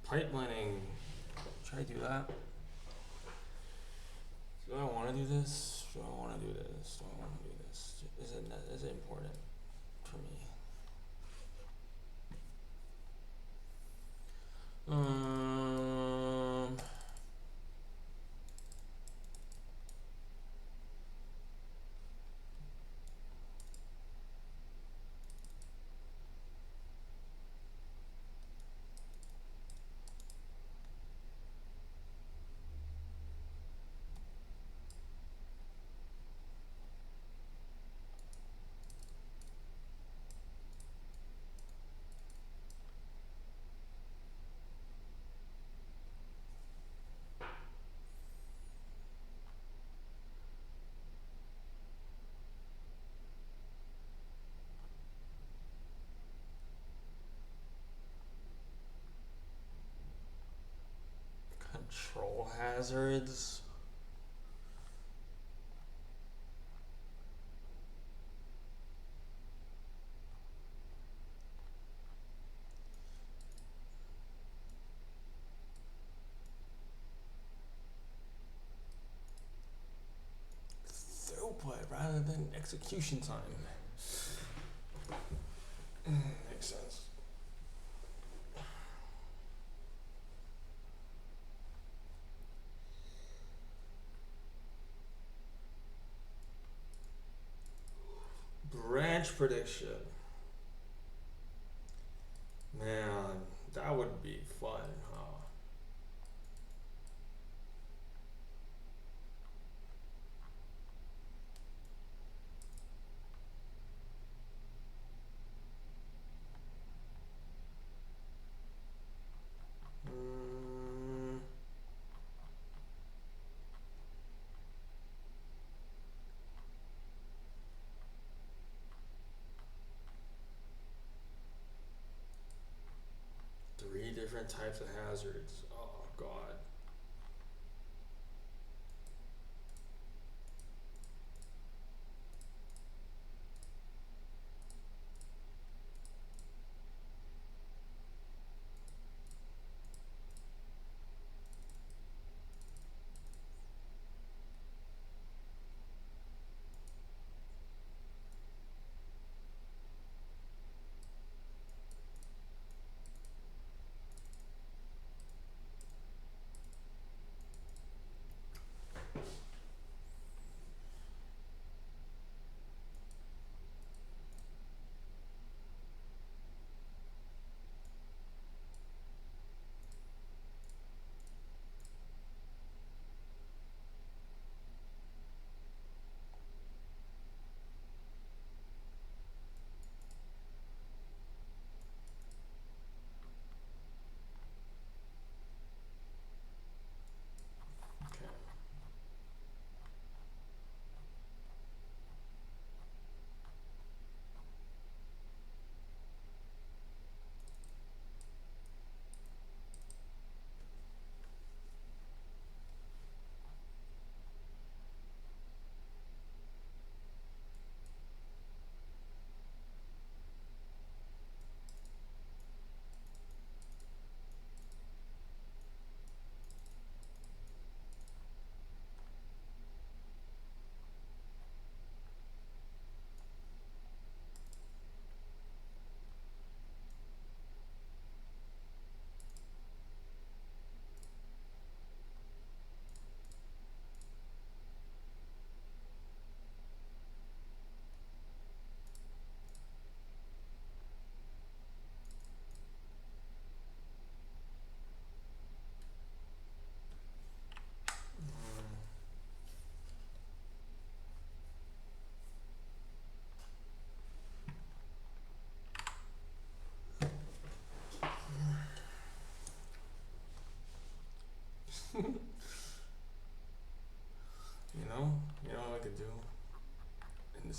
Pipelining. Should I do that? Do I want to do this? Do I want to do this? Do I want to do this? Is it important for me? Control hazards. Throughput rather than execution time. Makes sense. Branch prediction. Man, that would be fun, huh? Three different types of hazards. Oh god.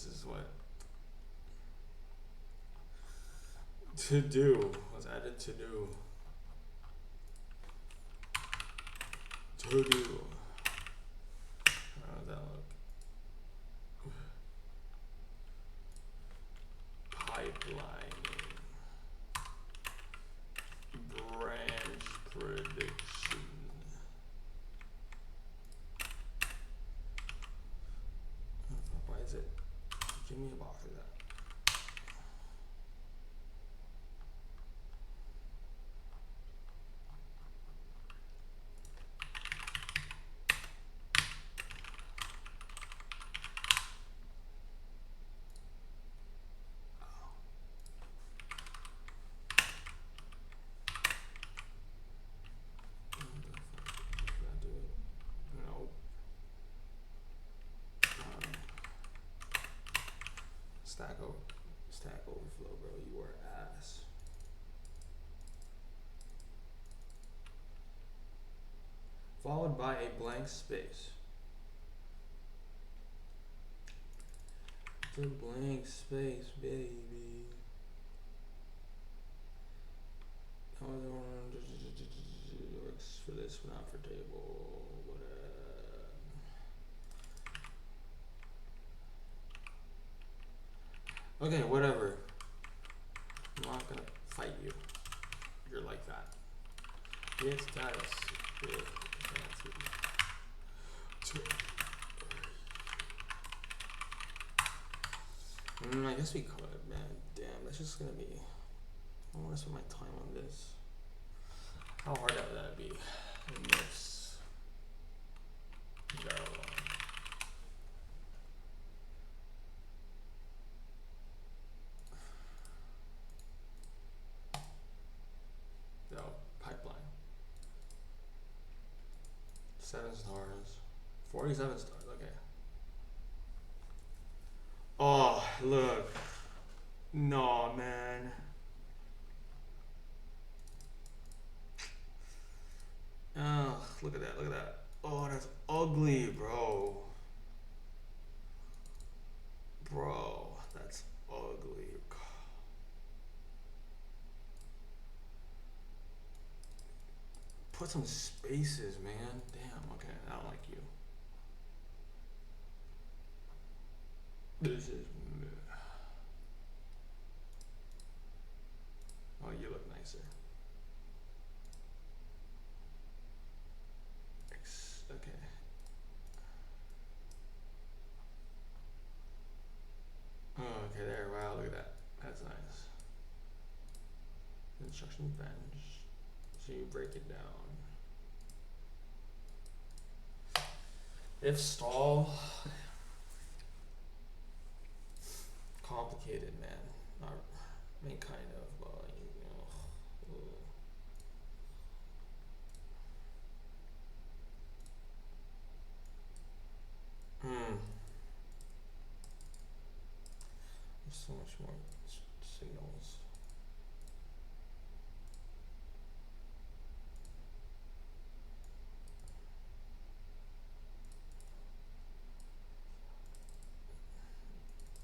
This is what to do. Was added to do. To do. How does that look? Pipelining. Branch prediction. Why is it? Give me a box of that. Stack Overflow, bro. You are ass. Followed by a blank space. It's a blank space, baby. How is it works for this, but not for table? Okay, whatever. I'm not gonna fight you. You're like that. It's status. I guess we could, man. Damn, that's just gonna be. I don't want to spend my time on this. How hard would that be? Mix. No, pipeline. 7 stars. 47 stars, okay. Oh, look. No, man. Oh, look at that, look at that. Oh, that's ugly, bro. Bro, that's ugly. Put some spaces, man. Damn, okay, I don't like you. This is... Oh, you look nicer. Okay. Oh, okay, there. Wow, look at that. That's nice. Instruction bench. So you break it down. If stall, complicated, man. Not, I mean, kind of, but like, you know. There's so much more signals.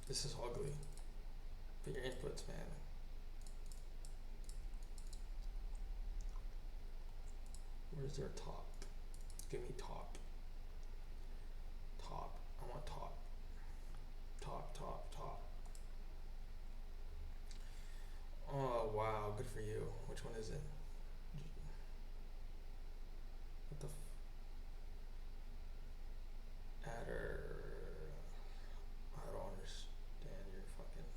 This is ugly. Put your inputs, man. Where's their top? Give me top. Top. I want top. Top, top, top. Oh, wow. Good for you. Which one is it? What the adder? I don't understand your fucking...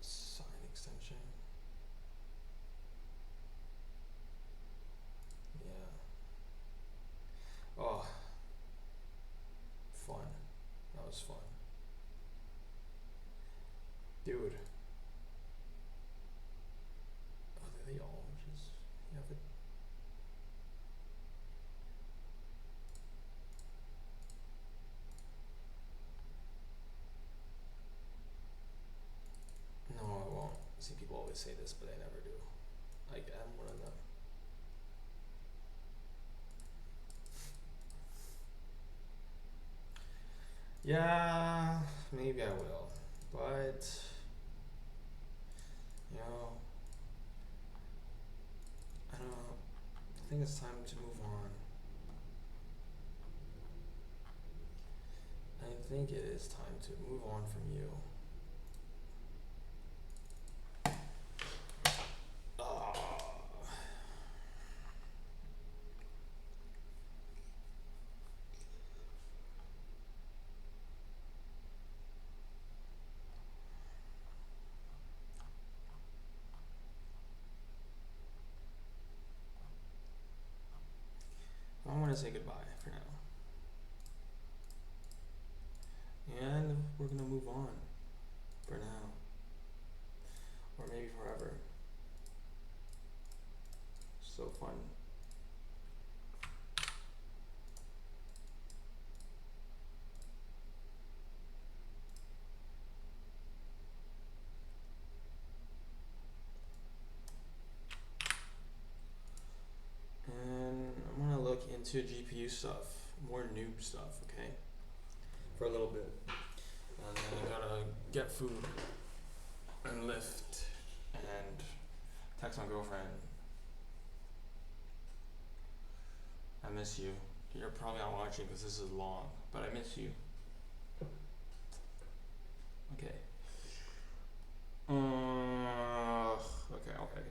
Sign extension. Yeah. always say this, but I never do. Like, I'm one of them. Yeah, maybe I will, but you know, I don't know. I think it's time to move on. I think it is time to move on from you. I want to say goodbye for now. And we're gonna move on for now. Or maybe forever. So fun. And I'm gonna look into GPU stuff, more noob stuff, okay? For a little bit. And then I gotta get food and lift and text my girlfriend. I miss you. You're probably not watching because this is long, but I miss you. Okay. Okay.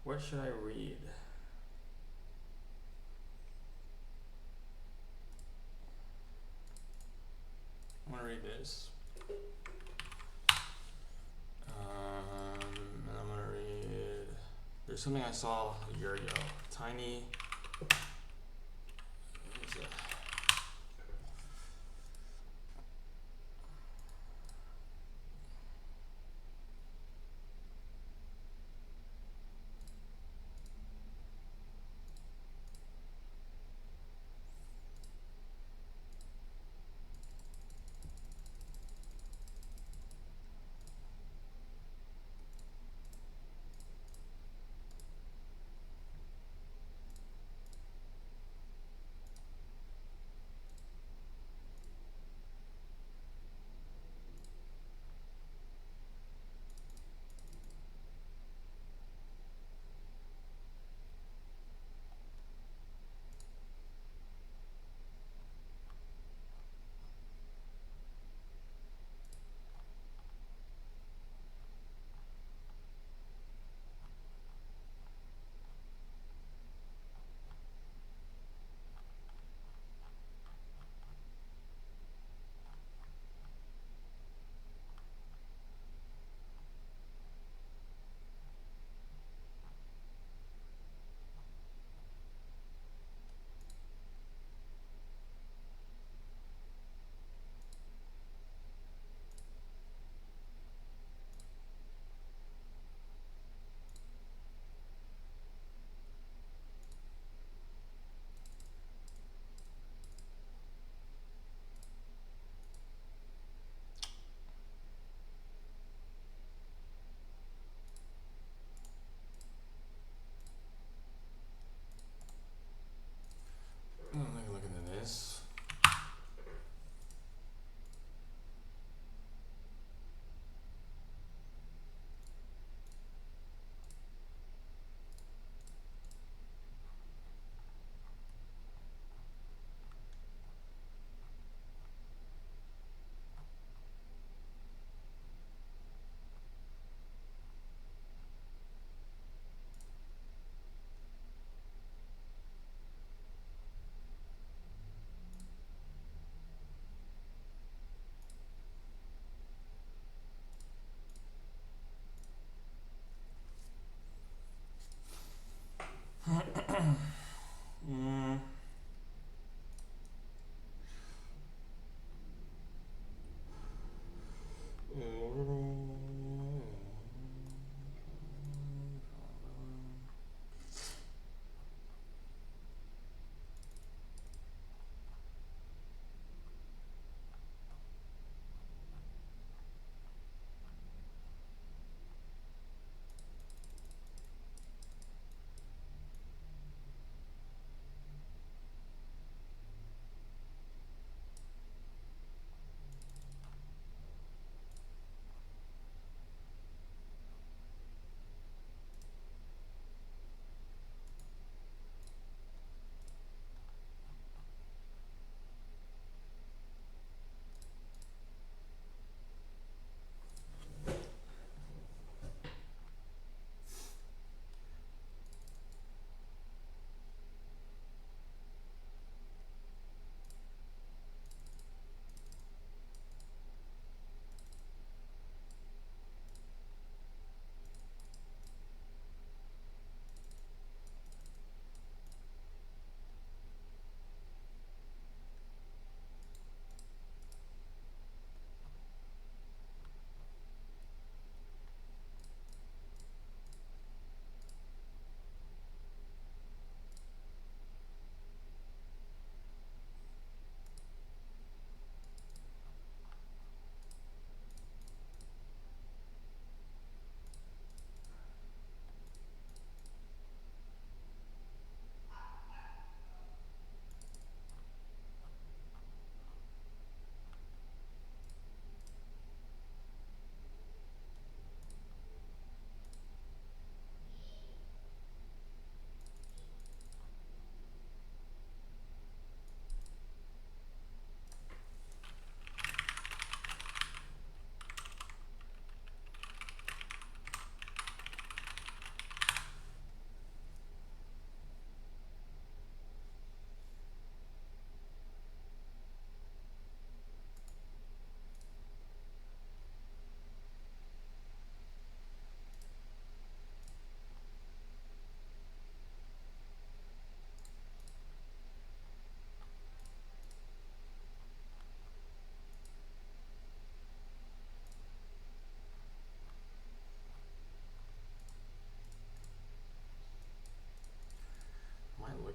What should I read? I'm gonna read this. And I'm gonna read. There's something I saw a year ago. Tiny. What is it?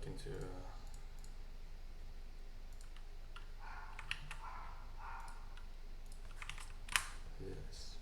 into this.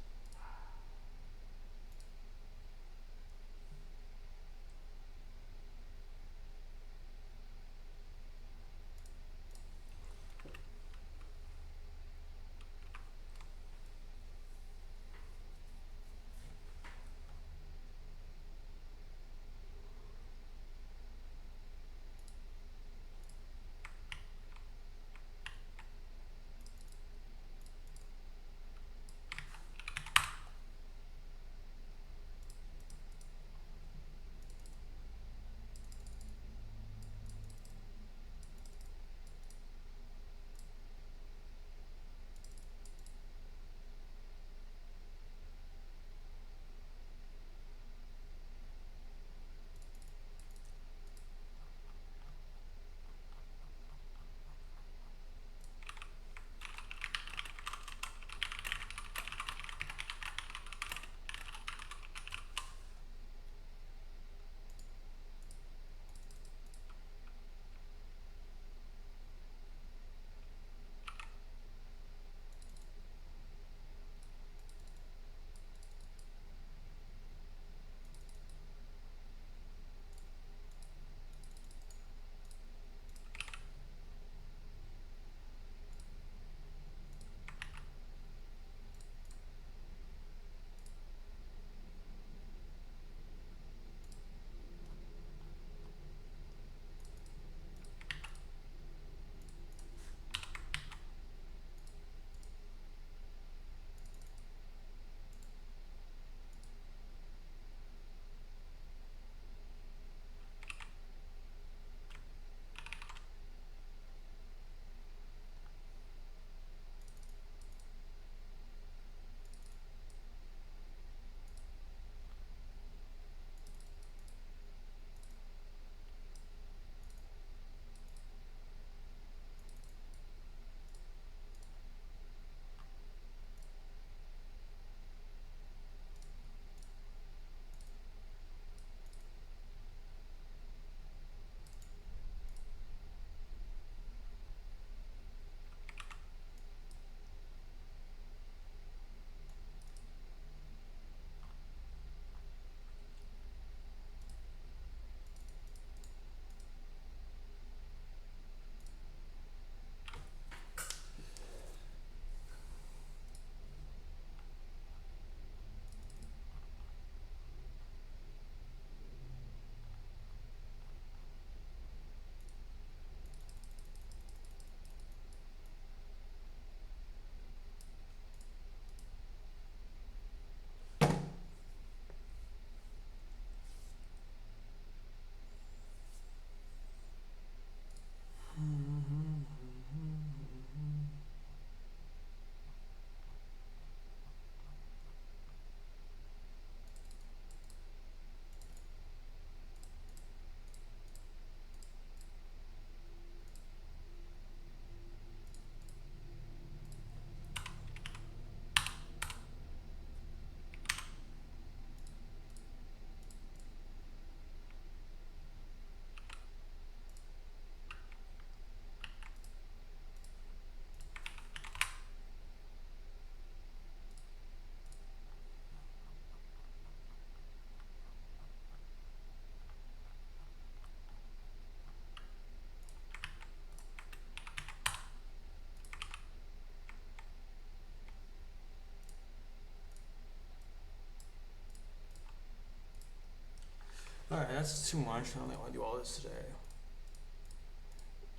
Alright, that's too much. I don't think I want to do all this today.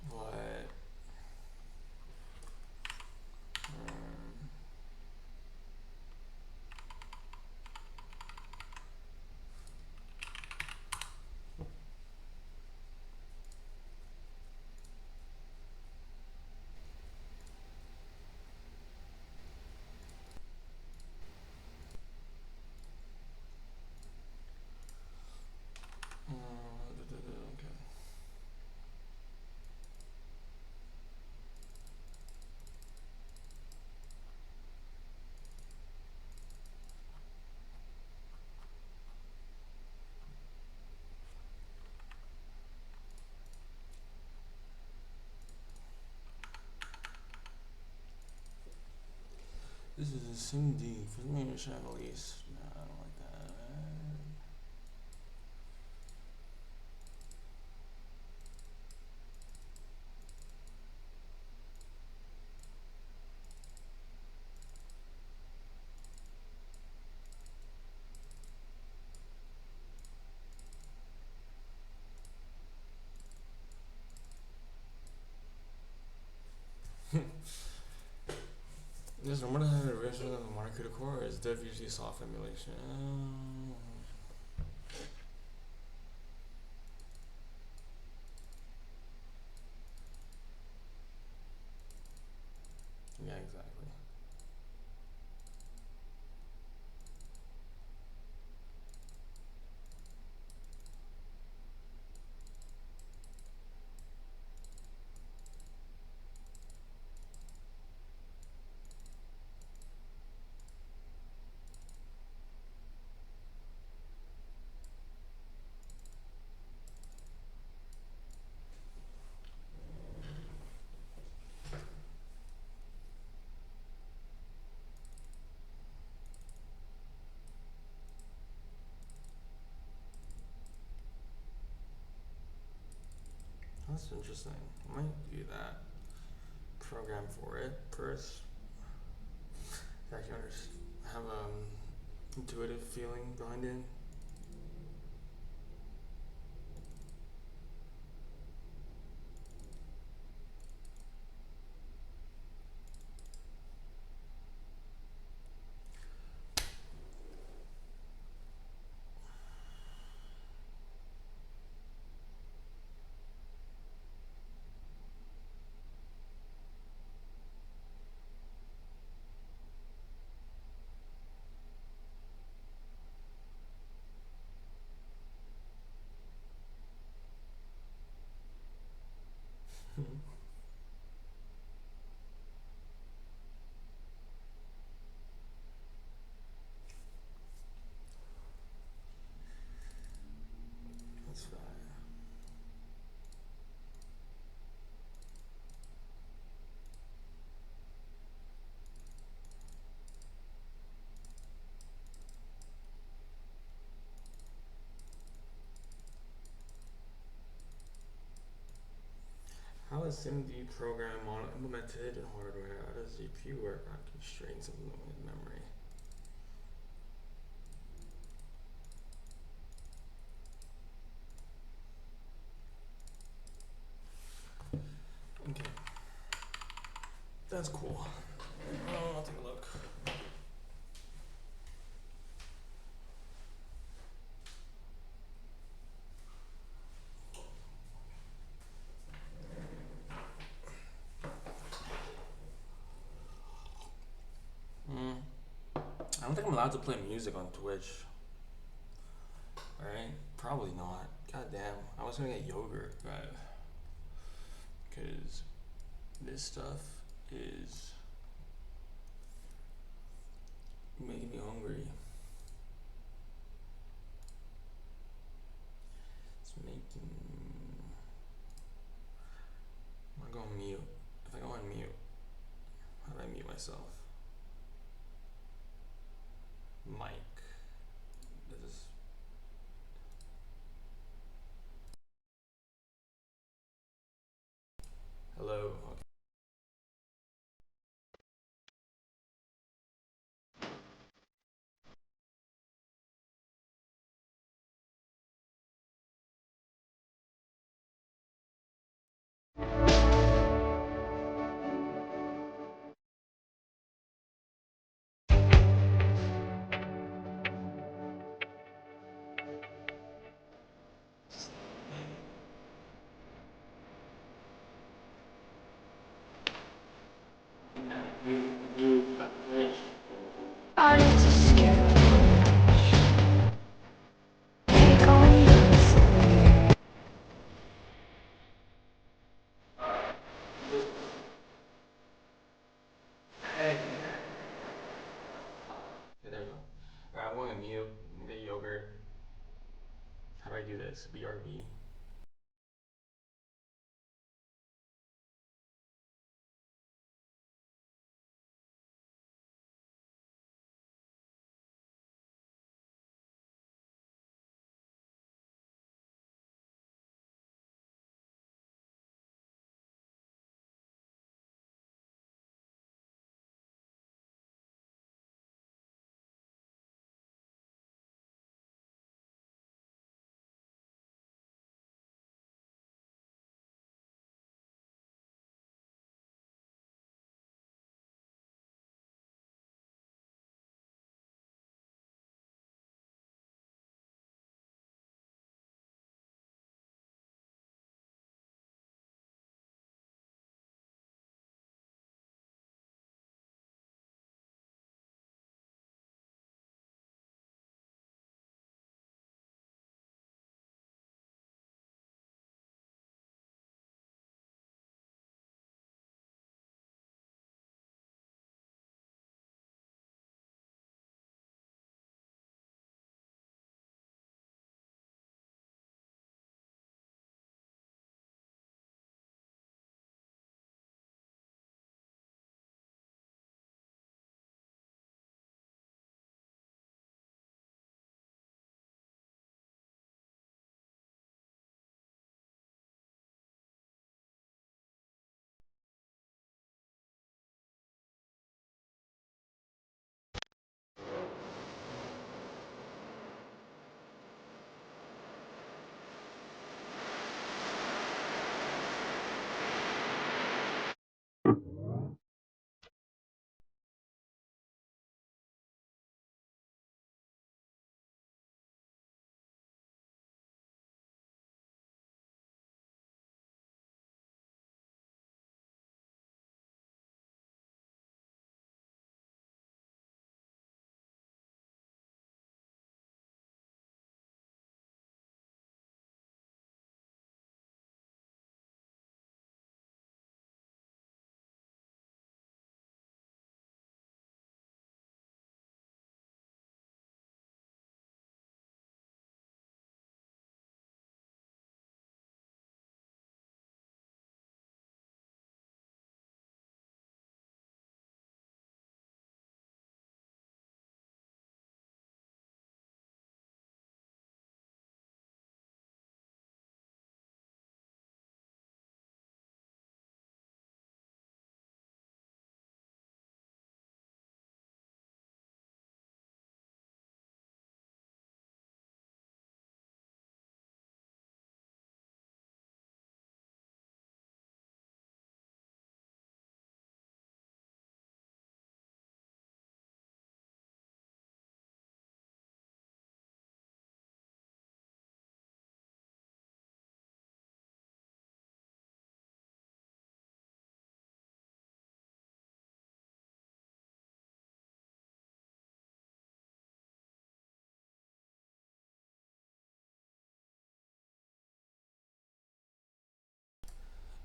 But okay. this is a SIMD for me to share release. No, I don't like that. Just remember to have a version of the market core is dev usually soft emulation. Yeah, exactly. That's interesting. I might do that. Program for it first. Actually, have intuitive feeling behind it. That's fine. How is SIMD program implemented in hardware? How does GPU work on constraints of limited memory? Okay, that's cool. I'll take a look. I don't think I'm allowed to play music on Twitch. Right? Probably not. God damn. I was gonna get yogurt, but because this stuff is making me hungry. It's making. I'm gonna go on mute. If I go on mute, how do I mute myself? Mic. This is. Hello. Okay. Okay, there we go. Alright, I'm going on mute. Get yogurt. How do I do this? BRB.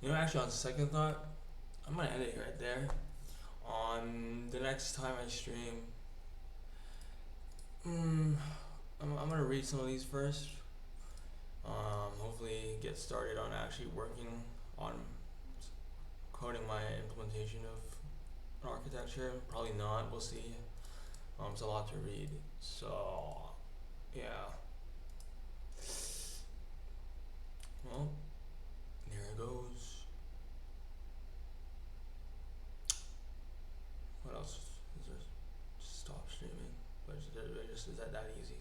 You know, actually, on second thought, I'm gonna end it right there. On the next time I stream, I'm gonna read some of these first. Hopefully, get started on actually working on coding my implementation of an architecture. Probably not. We'll see. It's a lot to read. So, yeah. Well, here it goes. What else is there? Stop streaming. But is that easy?